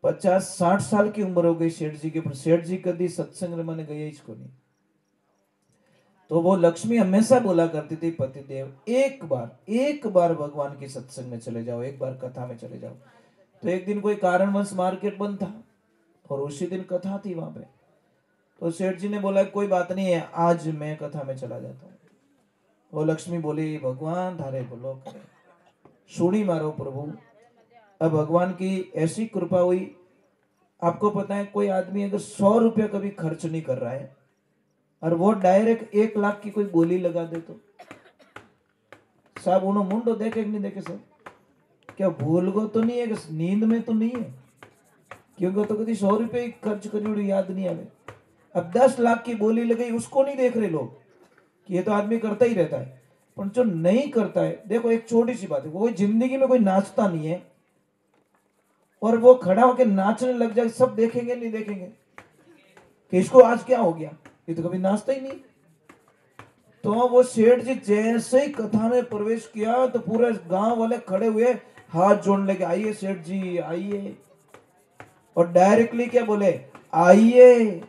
50-60 साल की उम्र हो गई सेठ जी के, पर सेठ जी कभी सत्संग में मैंने गया इसको नहीं। तो वो लक्ष्मी हमेशा बोला करती थी, पतिदेव एक बार भगवान के सत्संग में चले जाओ, एक बार कथा में चले जाओ। तो एक दिन कोई कारणवश मार्केट बंद था और उसी दिन कथा थी वहां पे, तो सेठ जी ने बोला कोई बात नहीं है, आज मैं कथा में चला जाता हूँ। वो लक्ष्मी बोली, भगवान धारे बोलो करे, सुनी मारो प्रभु। अब भगवान की ऐसी कृपा हुई, आपको पता है कोई आदमी अगर 100 रुपया कभी खर्च नहीं कर रहा है और वो डायरेक्ट 1 लाख की कोई बोली लगा दे तो साहब उन्होंने मुंडो देखे कि नहीं देखे सर, क्या भूल गो तो नहीं है कि नींद में तो नहीं है, क्योंकि तो कभी 100 रुपये खर्च करी याद नहीं आवे। अब 10 लाख की बोली लगाई उसको नहीं देख रहे लोग कि ये तो आदमी करता ही रहता है, पर जो नहीं करता है, देखो एक छोटी सी बात है, वो जिंदगी में कोई नाचता नहीं है और वो खड़ा होकर नाचने लग जाए, सब देखेंगे नहीं देखेंगे कि इसको आज क्या हो गया, ये तो कभी नाचता ही नहीं। तो वो सेठ जी जैसे ही कथा में प्रवेश किया तो पूरे गांव वाले खड़े हुए हाथ जोड़ने लगे, आइए सेठ जी आइए, और डायरेक्टली क्या बोले, आइए।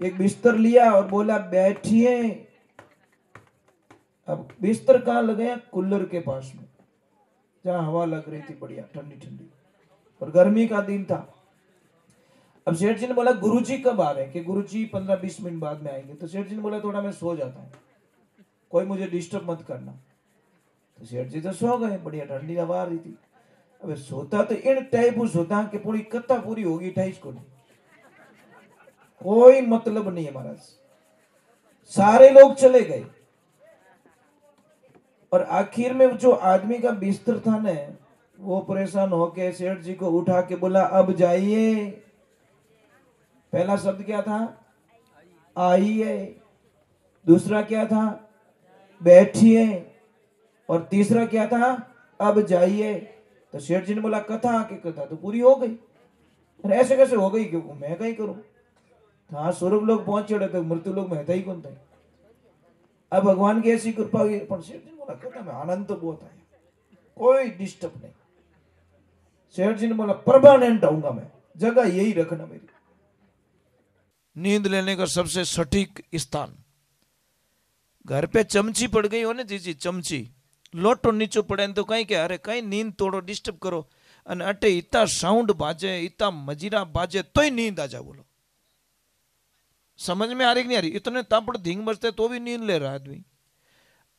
एक बिस्तर लिया और बोला बैठिए। अब बिस्तर कहाँ लगाया, कूलर के पास में जहां हवा लग रही थी बढ़िया ठंडी ठंडी, और गर्मी का दिन था। अब सेठ जी ने बोला गुरुजी कब आ रहे हैं, कि गुरुजी 15-20 मिनट बाद में आएंगे। तो सेठ जी ने बोला थोड़ा मैं सो जाता हूँ, कोई मुझे डिस्टर्ब मत करना। तो सेठ जी तो सो गए, बढ़िया ठंडी हवा आ रही थी। अब सोता तो इन टाइप सोता कि पूरी कथा पूरी होगी 28 को, कोई मतलब नहीं है महाराज। सारे लोग चले गए और आखिर में जो आदमी का बिस्तर था ना, वो परेशान होके सेठ जी को उठा के बोला अब जाइए। पहला शब्द क्या था, आइए। दूसरा क्या था, बैठिए। और तीसरा क्या था, अब जाइए। तो सेठ जी ने बोला कथा की कथा तो पूरी हो गई। अरे ऐसे कैसे हो गई, क्योंकि मैं कहीं करूं, हाँ स्वर्ग लोग पहुंच चढ़े थे, मृत्यु लोग में ही कौन था। अब भगवान की ऐसी कृपा हुई, पर सेठ जी ने बोला कथा में आनंद तो बहुत आया, कोई डिस्टर्ब नहीं। सेठ जी ने बोला परमानेंट आऊंगा मैं, जगह यही रखना मेरी। नींद लेने का सबसे सटीक स्थान, घर पे चमची पड़ गई हो ना जी, चमची लोटो नीचो पड़े तो कहीं क्या, अरे कहीं नींद तोड़ो डिस्टर्ब करो, અને अटे इतना साउंड बाजे, इतना मजीरा बाजे तो ही नींद आ जा। बोलो समझ में आ रही कि नहीं आ रही, इतने तापड़ धींग बजते तो भी नींद ले रहा आदमी।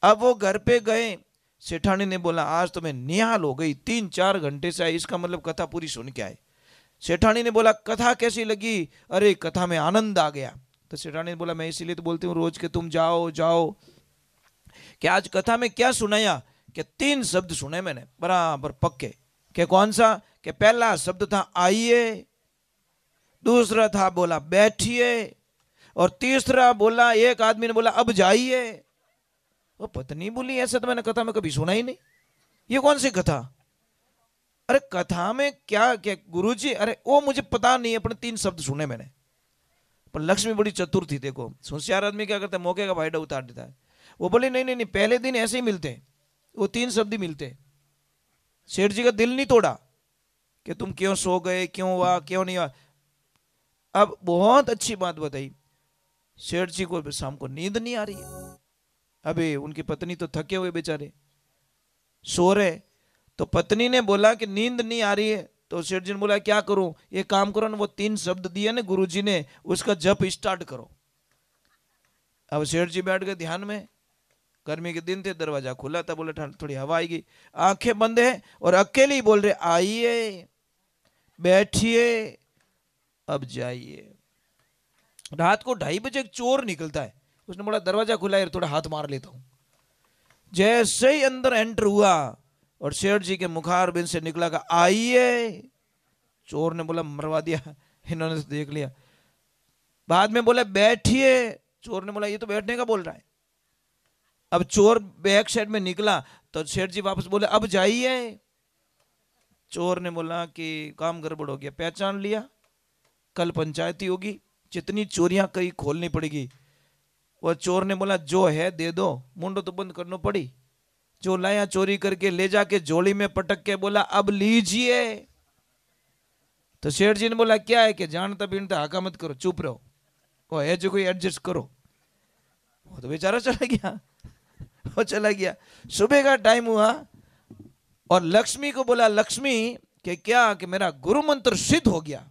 अब वो घर पे गए, सेठानी ने बोला आज तो मैं निहाल हो गई, 3-4 घंटे से आई, इसका मतलब कथा पूरी सुन के आए। सेठानी ने बोला कथा कैसी लगी, अरे कथा में आनंद आ गया। तो सेठानी ने बोला मैं इसीलिए तो बोलती हूँ रोज के तुम जाओ जाओ, कि आज कथा में क्या सुनाया, कि 3 शब्द सुने मैंने बराबर पक्के। कि कौन सा, कि पहला शब्द था आइए, दूसरा था बोला बैठिए, और तीसरा बोला, एक आदमी ने बोला अब जाइए। वो पत्नी बोली ऐसे तो मैंने कथा में कभी सुना ही नहीं, ये कौन सी कथा। अरे कथा में क्या क्या गुरुजी, अरे वो मुझे पता नहीं है, पर 3 शब्द सुने मैंने। पर लक्ष्मी बड़ी चतुर थी, देखो होशियार आदमी क्या करता है, मौके का फायदा उतार देता है। वो बोले नहीं नहीं नहीं, पहले दिन ऐसे ही मिलते हैं, वो 3 शब्द ही मिलते। सेठ जी का दिल नहीं तोड़ा कि तुम क्यों सो गए, क्यों हुआ क्यों नहीं हुआ। अब बहुत अच्छी बात बताई, सेठ जी को शाम को नींद नहीं आ रही है। अबे उनकी पत्नी तो थके हुए बेचारे सो रहे, तो पत्नी ने बोला कि नींद नहीं आ रही है। तो सेठ जी ने बोला क्या करूं, ये काम करो ना, वो 3 शब्द दिए ना गुरुजी ने, उसका जप स्टार्ट करो। अब सेठ जी बैठ गए ध्यान में, गर्मी के दिन थे, दरवाजा खुला था, बोले थोड़ी हवा आएगी, आंखें बंद है और अकेले ही बोल रहे आइए बैठिए अब जाइए। रात को 2:30 बजे एक चोर निकलता है, उसने बोला दरवाजा खुला है थोड़ा हाथ मार लेता हूं। जैसे ही अंदर एंटर हुआ और सेठ जी के मुखार बिन से निकला का आइए, चोर ने बोला मरवा दिया, इन्होंने तो देख लिया। बाद में बोला बैठिए, चोर ने बोला ये तो बैठने का बोल रहा है। अब चोर बैक साइड में निकला तो सेठ जी वापस बोले अब जाइए। चोर ने बोला कि काम गड़बड़ हो गया, पहचान लिया, कल पंचायती होगी, जितनी चोरियां कई खोलनी पड़ेगी। वो चोर ने बोला जो है दे दो, मुंडो तो बंद करना पड़ी। जो लाया चोरी करके ले जाके झोली में पटक के बोला अब लीजिए। तो सेठ जी ने बोला क्या है, कि जानता पीनता हाका मत करो, चुप रहो, वो है जो कोई एडजस्ट करो। वो तो बेचारा चला गया, वो चला गया। सुबह का टाइम हुआ और लक्ष्मी को बोला लक्ष्मी कि क्या, कि मेरा गुरु मंत्र सिद्ध हो गया।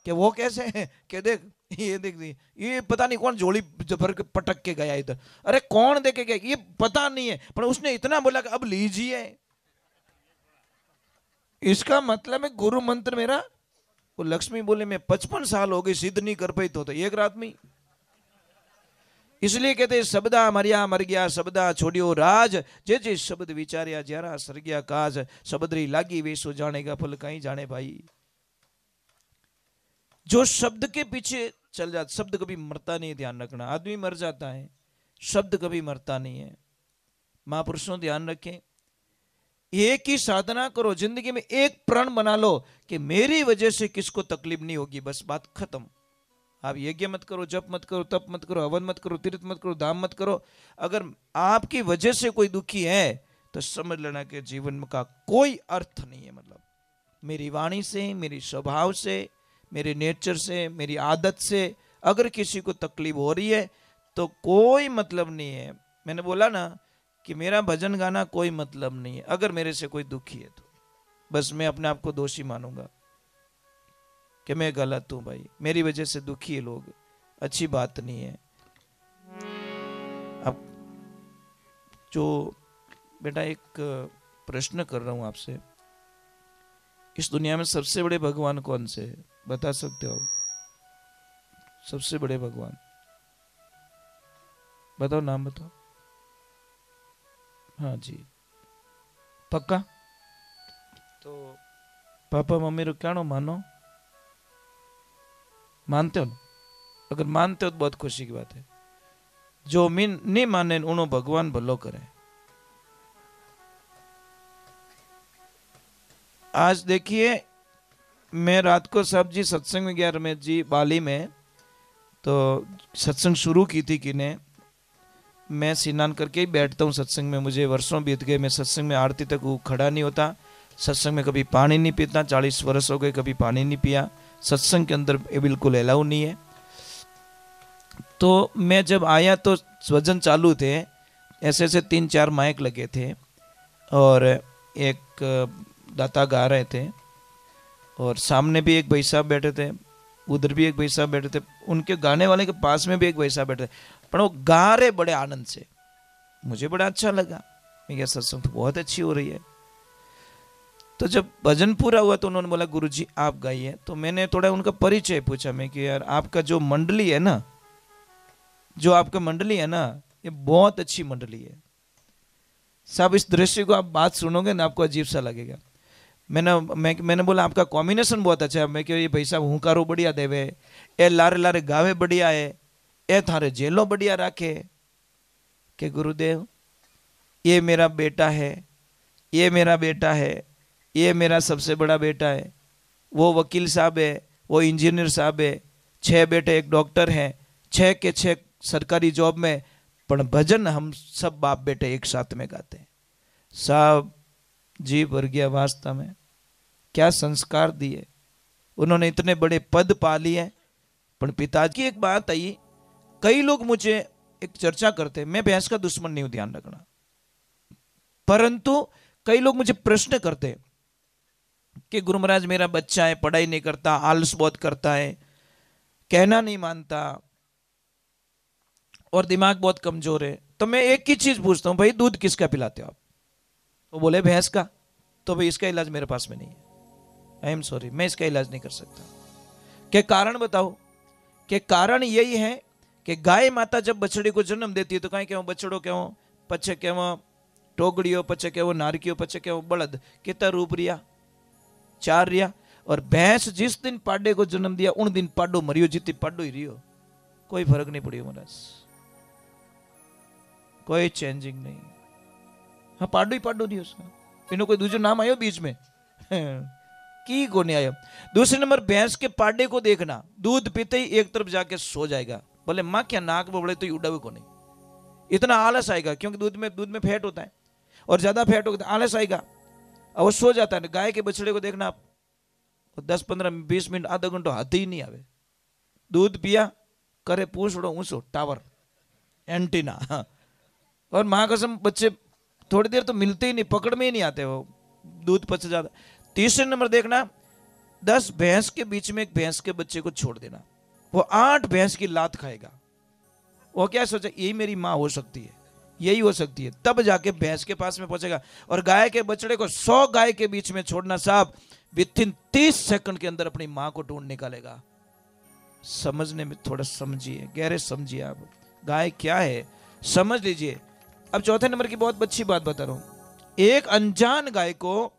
कि वो कैसे है, कि देख ये पता नहीं कौन झोली भर के पटक के गया इधर। अरे कौन देखे गया ये पता नहीं है, पर उसने इतना बोला कि अब लीजिए। इसका मतलब है गुरु मंत्र मेरा वो लक्ष्मी बोले मैं 55 साल हो गई सिद्ध नहीं कर पाई, तो एक रात में। इसलिए कहते शब्दा मरिया मर गया शब्दा छोड़ियो राज, जे जे शब्द विचार्या जरा सर गया काज, शब्दरी लागी वेसो जानेगा फल कहीं जाने भाई। जो शब्द के पीछे चल जाता, शब्द कभी मरता नहीं, ध्यान रखना। आदमी मर जाता है, शब्द कभी मरता नहीं है। महापुरुषों ध्यान रखें, एक ही साधना करो, जिंदगी में एक प्रण बना लो कि मेरी वजह से किसको तकलीफ नहीं होगी, बस बात खत्म। आप यज्ञ मत करो, जप मत करो, तप मत करो, हवन मत करो, तीर्थ मत करो, दाम मत करो। अगर आपकी वजह से कोई दुखी है तो समझ लेना कि जीवन का कोई अर्थ नहीं है। मतलब मेरी वाणी से, मेरी स्वभाव से, मेरे नेचर से, मेरी आदत से अगर किसी को तकलीफ हो रही है तो कोई मतलब नहीं है। मैंने बोला ना कि मेरा भजन गाना कोई मतलब नहीं है। अगर मेरे से कोई दुखी है तो बस मैं अपने आप को दोषी मानूंगा कि मैं गलत हूं। भाई मेरी वजह से दुखी है लोग, अच्छी बात नहीं है। अब जो बेटा एक प्रश्न कर रहा हूं आपसे, इस दुनिया में सबसे बड़े भगवान कौन से है, बता सकते हो? सबसे बड़े भगवान बताओ, नाम बताओ। हाँ जी, पक्का? तो पापा मम्मी रो क्या मानो, मानते हो ना? अगर मानते हो तो बहुत खुशी की बात है। जो मीन नहीं माने उनो भगवान भलो करे। आज देखिए, मैं रात को साहब जी सत्संग में गया, रमेश जी बाली में, तो सत्संग शुरू की थी कि ने, मैं स्नान करके ही बैठता हूँ सत्संग में। मुझे वर्षों बीत गए, मैं सत्संग में आरती तक खड़ा नहीं होता, सत्संग में कभी पानी नहीं पीता, 40 वर्ष हो गए कभी पानी नहीं पिया। सत्संग के अंदर ये बिल्कुल अलाउ नहीं है। तो मैं जब आया तो भजन चालू थे, ऐसे ऐसे 3-4 माइक लगे थे और एक दाता गा रहे थे और सामने भी एक भाई साहब बैठे थे, उधर भी एक भाई साहब बैठे थे, उनके गाने वाले के पास में भी एक भाई साहब बैठे थे, पर वो गा रहे बड़े आनंद से। मुझे बड़ा अच्छा लगा, मैं क्या सत्संग तो बहुत अच्छी हो रही है। तो जब भजन पूरा हुआ तो उन्होंने बोला गुरुजी आप गाइए। तो मैंने थोड़ा उनका परिचय पूछा, मैं कि यार आपका जो मंडली है ना, जो आपका मंडली है ना, ये बहुत अच्छी मंडली है साहब। इस दृश्य को आप बात सुनोगे ना आपको अजीब सा लगेगा। मैंने बोला आपका कॉम्बिनेशन बहुत अच्छा है। मैं कि ये भाई साहब हुंकारो बढ़िया देवे, ए लारे लारे गावे बढ़िया है, ए थारे जेलो बढ़िया राखे। के गुरुदेव ये मेरा बेटा है, ये मेरा बेटा है, ये मेरा सबसे बड़ा बेटा है, वो वकील साहब है, वो इंजीनियर साहब है, 6 बेटे, एक डॉक्टर हैं, 6 के 6 सरकारी जॉब में, पर भजन हम सब बाप बेटे एक साथ में गाते हैं। साहब जी भर गया वास्तव में, क्या संस्कार दिए उन्होंने, इतने बड़े पद पा लिए। पर पिताजी की एक बात आई, कई लोग मुझे एक चर्चा करते, मैं भैंस का दुश्मन नहीं हूं ध्यान रखना, परंतु कई लोग मुझे प्रश्न करते कि गुरु महाराज मेरा बच्चा है, पढ़ाई नहीं करता, आलस बहुत करता है, कहना नहीं मानता और दिमाग बहुत कमजोर है। तो मैं एक ही चीज पूछता हूं, भाई दूध किसका पिलाते हो आप? वो बोले भैंस का। तो भाई इसका इलाज मेरे पास में नहीं है, आई एम सॉरी, मैं इसका इलाज नहीं कर सकता। क्या कारण बताओ? कि कारण यही है कि गाय माता जब बछड़ी को जन्म देती है तो कहीं क्यों बछड़ो क्यों, पछे क्यों टोगड़ियो, पछे क्यों नारकियो, पछे क्यों बलद, कितना रूप रिया, 4 रिया। और भैंस जिस दिन पाडे को जन्म दिया उन दिन पाडो मरियो, जितनी पाडो ही रियो, कोई फर्क नहीं पड़ियो महाराज, कोई चेंजिंग नहीं। हाँ पाडो ही पाडो नहीं, उसका इन्हों कोई दूसरा नाम आयो बीच में की को नहीं आयो। दूसरे नंबर भैंस के पाडे को देखना, दूध पीते ही एक तरफ जाके सो जाएगा, बोले माँ क्या नाक बबड़े तो उड़ावे को नहीं, इतना आलस आएगा क्योंकि दूध में फैट होता है और ज्यादा फैट होता है, आलस आएगा और वो सो जाता है। गाय के बछड़े को देखना आप, 10-15-20 मिनट आधा घंटा हाथ ही नहीं आवे, दूध पिया करे पूछड़ो ऊंचो टावर एंटीना, और माँ कसम बच्चे थोड़ी देर तो मिलते ही नहीं, पकड़ में ही नहीं आते, वो दूध पच जाता। तीसरे नंबर देखना, 10 भैंस के बीच में एक भैंस के बच्चे को छोड़ देना, वो 8 भैंस की लात खाएगा। वो क्या सोचा, यही मेरी माँ हो सकती है, यही हो सकती है, तब जाके भैंस के पास में पहुंचेगा। और गाय के बछड़े को 100 गाय के बीच में छोड़ना साहब, विथिन 30 सेकंड के अंदर अपनी मां को ढूंढ निकालेगा। समझने में थोड़ा समझिए, गहरे समझिए। आप गाय क्या है समझ लीजिए। अब चौथे नंबर की बहुत अच्छी बात बता रहा हूं। एक अनजान गाय को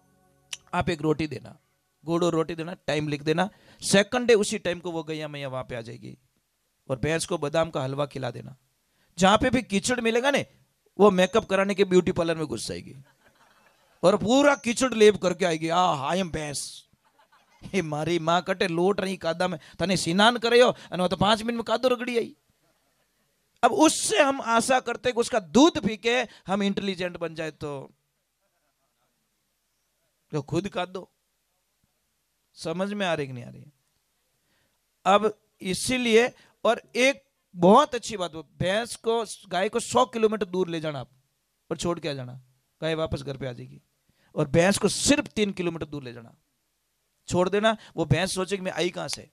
आप एक रोटी देना, गुड़ और रोटी देना, टाइम लिख देना, सेकंड डे उसी टाइम को वो गैया मैया वहां पे आ जाएगी। और भैंस को बादाम का हलवा खिला देना। जहां पे भी कीचड़ मिलेगा ने, वो मेकअप कराने के ब्यूटी पार्लर में घुस जाएगी और पूरा कीचड़ लेप करके आएगी। आई एम भैंस, हे मारी मां कटे लोट रही कादा में तने स्नान करयो और तो 5 मिनट में कादो रगड़ी आई। अब उससे हम आशा करते कि उसका दूध पी के हम इंटेलिजेंट बन जाए, तो खुद कादो। समझ में आ रही कि नहीं आ रही? अब इसीलिए, और एक बहुत अच्छी बात, भैंस को, गाय को 100 किलोमीटर दूर ले जाना आप और छोड़ के आ जाना, गाय वापस घर पे आ जाएगी। और भैंस को सिर्फ 3 किलोमीटर दूर ले जाना, छोड़ देना। वो भैंस सोचेगी मैं आई कहां से।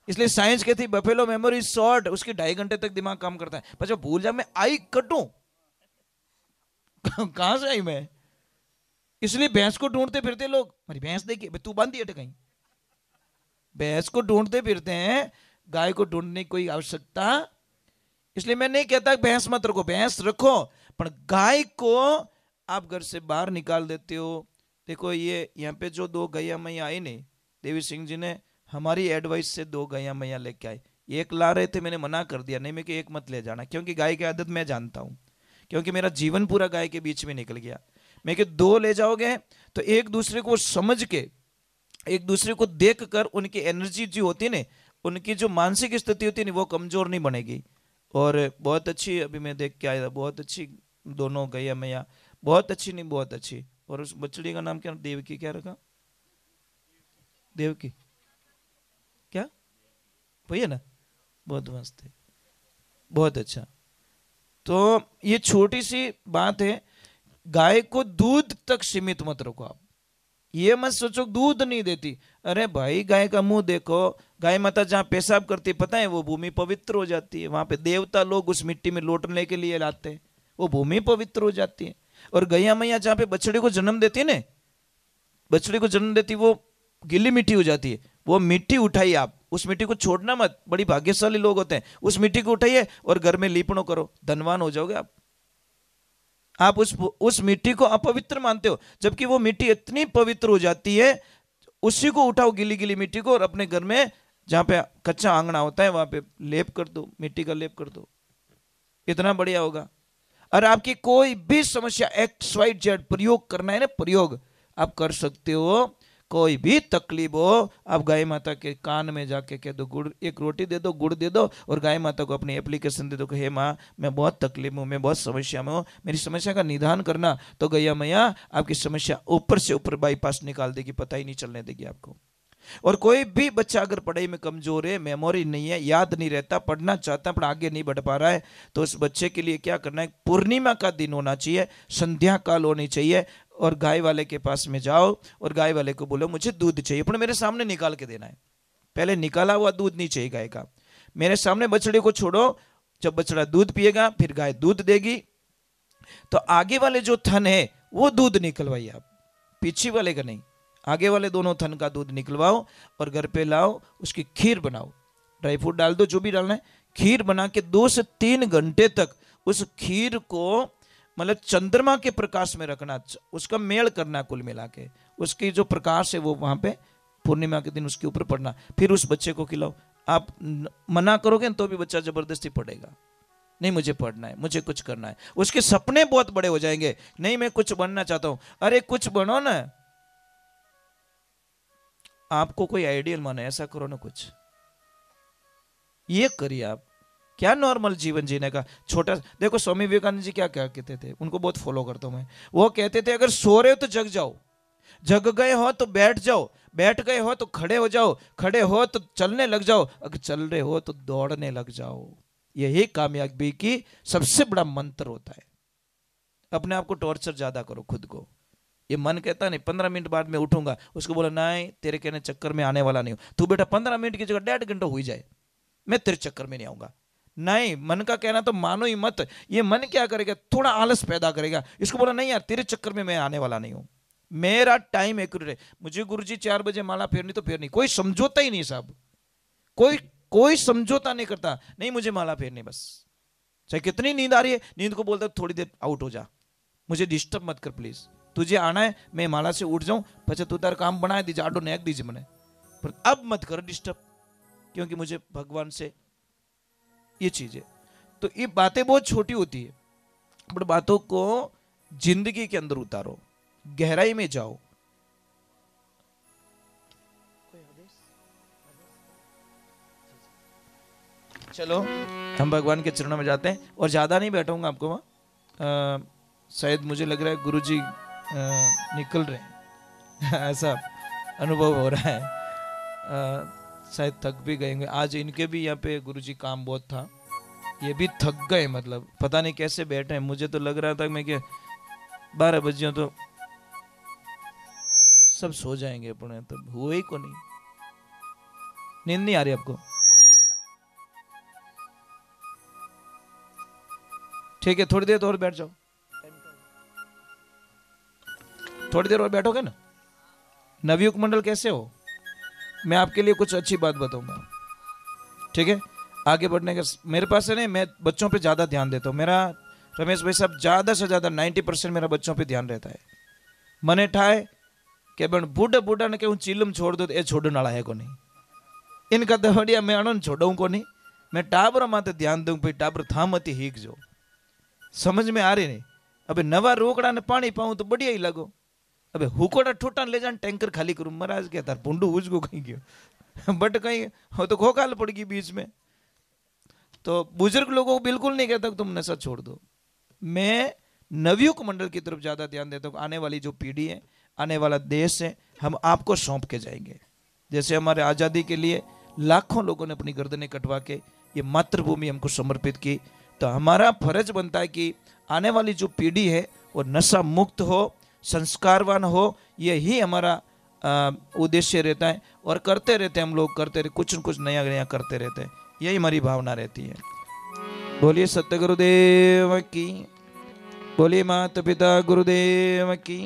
इसलिए साइंस कहती है बफेलो मेमोरी शॉर्ट, उसकी 2.5 घंटे तक दिमाग काम करता है। पर जब भूल जा मैं आई कटूं कहां से आई मैं। इसलिए भैंस को ढूंढते फिरते लोग, मेरी भैंस देखिए, तू बांधी है कहीं। भैंस को ढूंढते फिरते हैं, गाय को ढूंढने की कोई आवश्यकता। इसलिए मैं नहीं कहता भैंस मत रखो, भैंस रखो, पर गाय को आप घर से बाहर निकाल देते हो। देखो ये यहाँ पे जो 2 गैया मैया आई नहीं, देवी सिंह जी ने हमारी एडवाइस से 2 गैया मैया लेके आए। एक ला रहे थे, मैंने मना कर दिया, नहीं मैं कि एक मत ले जाना, क्योंकि गाय की आदत मैं जानता हूं, क्योंकि मेरा जीवन पूरा गाय के बीच में निकल गया। मैं कि 2 ले जाओगे तो एक दूसरे को समझ के, एक दूसरे को देख कर उनकी एनर्जी जो होती है ना, उनकी जो मानसिक स्थिति होती है ना, वो कमजोर नहीं बनेगी। और बहुत अच्छी, अभी मैं देख के आया था, बहुत अच्छी दोनों गैया मैया, बहुत अच्छी, नहीं बहुत अच्छी। और उस बछड़ी का नाम क्या, देवकी क्या रखा, देवकी क्या भैया ना, बहुत मस्त है, बहुत अच्छा। तो ये छोटी सी बात है, गाय को दूध तक सीमित मत रखो आप। ये मत सोचो दूध नहीं देती, अरे भाई गाय का मुंह देखो। गाय माता जहां पेशाब करती है पता है, वो भूमि पवित्र हो जाती है। वहां पे देवता लोग उस मिट्टी में लौटने के लिए लाते हैं, वो भूमि पवित्र हो जाती है। और गैया मैया जहां पे बछड़े को जन्म देती है ना, बछड़े को जन्म देती, वो गीली मिट्टी हो जाती है। वो मिट्टी उठाइए आप, उस मिट्टी को छोड़ना मत। बड़ी भाग्यशाली लोग होते हैं, उस मिट्टी को उठाइए और घर में लीपणों करो, धनवान हो जाओगे आप। आप उस मिट्टी को अपवित्र मानते हो, जबकि वो मिट्टी इतनी पवित्र हो जाती है। उसी को उठाओ, गीली गीली मिट्टी को, और अपने घर में जहां पे कच्चा आंगना होता है वहां पे लेप कर दो, मिट्टी का लेप कर दो, इतना बढ़िया होगा। और आपकी कोई भी समस्या XYZ प्रयोग करना है ना, प्रयोग आप कर सकते हो। कोई भी तकलीफ हो, आप गाय माता के कान में जाके कह दो, गुड़, एक रोटी दे दो, गुड़ दे दो, और गाय माता को अपनी एप्लीकेशन दे दो कि हे माँ मैं बहुत तकलीफ में हूँ, मैं बहुत समस्या में हूँ, मेरी समस्या का निदान करना। तो गैया मैया आपकी समस्या ऊपर से ऊपर बाईपास निकाल देगी, पता ही नहीं चलने देगी आपको। और कोई भी बच्चा अगर पढ़ाई में कमजोर है, मेमोरी नहीं है, याद नहीं रहता, पढ़ना चाहता पर आगे नहीं बढ़ पा रहा है, तो उस बच्चे के लिए क्या करना है, पूर्णिमा का दिन होना चाहिए, संध्या काल होनी चाहिए, और गाय वाले के पास में जाओ और गाय वाले को बोलो मुझे दूध चाहिए, पर मेरे सामने निकाल के देना है। पहले निकाला हुआ दूध नहीं चाहिए गाय का, मेरे सामने बछड़े को छोड़ो, जब बछड़ा दूध पिएगा फिर गाय दूध देगी। तो आगे वाले जो थन है वो दूध निकलवाइए आप, पीछे वाले का नहीं, आगे वाले दोनों थन का दूध निकलवाओ और घर पे लाओ, उसकी खीर बनाओ, ड्राई फ्रूट डाल दो, जो भी डालना है, खीर बना के 2 से 3 घंटे तक उस खीर को मतलब चंद्रमा के प्रकाश में रखना, उसका मेल करना, कुल मिला के उसकी जो प्रकाश है वो वहां पे पूर्णिमा के दिन उसके ऊपर पड़ना, फिर उस बच्चे को खिलाओ। आप मना करोगे तो भी बच्चा जबरदस्ती पढ़ेगा, नहीं मुझे पढ़ना है, मुझे कुछ करना है, उसके सपने बहुत बड़े हो जाएंगे, नहीं मैं कुछ बनना चाहता हूं, अरे कुछ बनो ना, आपको कोई आइडियल माने ऐसा करो ना, कुछ ये करिए आप। क्या नॉर्मल जीवन जीने का छोटा, देखो स्वामी विवेकानंद जी क्या क्या कहते थे, उनको बहुत फॉलो करता हूं मैं। वो कहते थे अगर सो रहे हो तो जग जाओ, जग गए हो तो बैठ जाओ, बैठ गए हो तो खड़े हो जाओ, खड़े हो तो चलने लग जाओ, अगर चल रहे हो तो दौड़ने लग जाओ। यही कामयाबी की सबसे बड़ा मंत्र होता है। अपने आप को टॉर्चर ज्यादा करो खुद को। ये मन कहता नहीं 15 मिनट बाद में उठूंगा, उसको बोला नहीं तेरे कहने चक्कर में आने वाला नहीं हूं, तू बेटा 15 मिनट की जगह 1.5 घंटा हो जाए, मैं तेरे चक्कर में नहीं आऊंगा। नहीं, मन का कहना तो मानो ही मत। ये मन क्या करेगा, थोड़ा आलस पैदा करेगा, इसको बोला नहीं यार तेरे चक्कर में मैं आने वाला नहीं हूं, मेरा टाइम एक्यूरेट है। मुझे गुरुजी 4 बजे माला फेरनी तो फेरनी, कोई समझौता ही नहीं साहब, कोई कोई समझौता नहीं करता, नहीं मुझे माला फेरनी बस, चाहे कितनी नींद आ रही है, नींद को बोलता थोड़ी देर आउट हो जा, मुझे डिस्टर्ब मत कर प्लीज, तुझे आना है मैं माला से उठ जाऊं पचे तू तार काम बनाए दीजिए, आडो नेक दीजिए मैंने, पर अब मत कर डिस्टर्ब, क्योंकि मुझे भगवान से ये चीज है। तो ये बातें बहुत छोटी होती है, बट बातों को जिंदगी के अंदर उतारो, गहराई में जाओ। चलो हम भगवान के चरणों में जाते हैं, और ज्यादा नहीं बैठूंगा आपको वहां, शायद मुझे लग रहा है गुरुजी निकल रहे हैं ऐसा अनुभव हो रहा है, शायद थक भी गए होंगे। आज इनके भी यहाँ पे गुरुजी काम बहुत था, ये भी थक गए, मतलब पता नहीं कैसे बैठे हैं, मुझे तो लग रहा था मैं कि 12 बजे तो सब सो जाएंगे अपने, तो हुए ही को नहीं। नींद नहीं आ रही आपको? ठीक है, थोड़ी देर तो और बैठ जाओ, थोड़ी देर और बैठोगे ना। नवयुग मंडल कैसे हो, मैं आपके लिए कुछ अच्छी बात बताऊंगा, ठीक है? आगे बढ़ने का मेरे पास है नहीं, मैं बच्चों पे ज्यादा ध्यान देता हूँ। मेरा रमेश भाई साहब ज्यादा से ज्यादा 90% मेरा बच्चों पे ध्यान रहता है। मने ठाए कि बन बूढ़ा बूढ़ा ने कहूँ चिलम छोड़ दो तो ये छोड़ने वाला है को नहीं, इनका तो बढ़िया मैं अणन छोड़ू को नहीं, मैं टाबर माते ध्यान दूं भाई, टाबर था मती हीक जो, समझ में आ रही नहीं। अबे नवा रोकड़ा ने पानी पाऊं तो बढ़िया ही लगो, अबे हुकोड़ा ठोटा ले जान टैंकर खाली करूं, महाराज क्या तार पुंडू उजगो कहीं गयो बट कहीं हो तो खोखाल पड़ गई बीच में। तो बुजुर्ग लोगों को बिल्कुल नहीं कहता तुम नशा छोड़ दो, मैं नवयुग मंडल की तरफ ज्यादा ध्यान देता हूँ। आने वाली जो पीढ़ी है, आने वाला देश है, हम आपको सौंप के जाएंगे। जैसे हमारे आजादी के लिए लाखों लोगों ने अपनी गर्दनें कटवा के ये मातृभूमि हमको समर्पित की, तो हमारा फर्ज बनता है कि आने वाली जो पीढ़ी है वो नशा मुक्त हो, संस्कारवान हो, यही हमारा उद्देश्य रहता है। और करते रहते हम लोग, करते रहते, कुछ न कुछ नया नया करते रहते हैं, यही हमारी भावना रहती है। बोलिए सत्य गुरुदेव की, बोलिए माता पिता गुरुदेव की।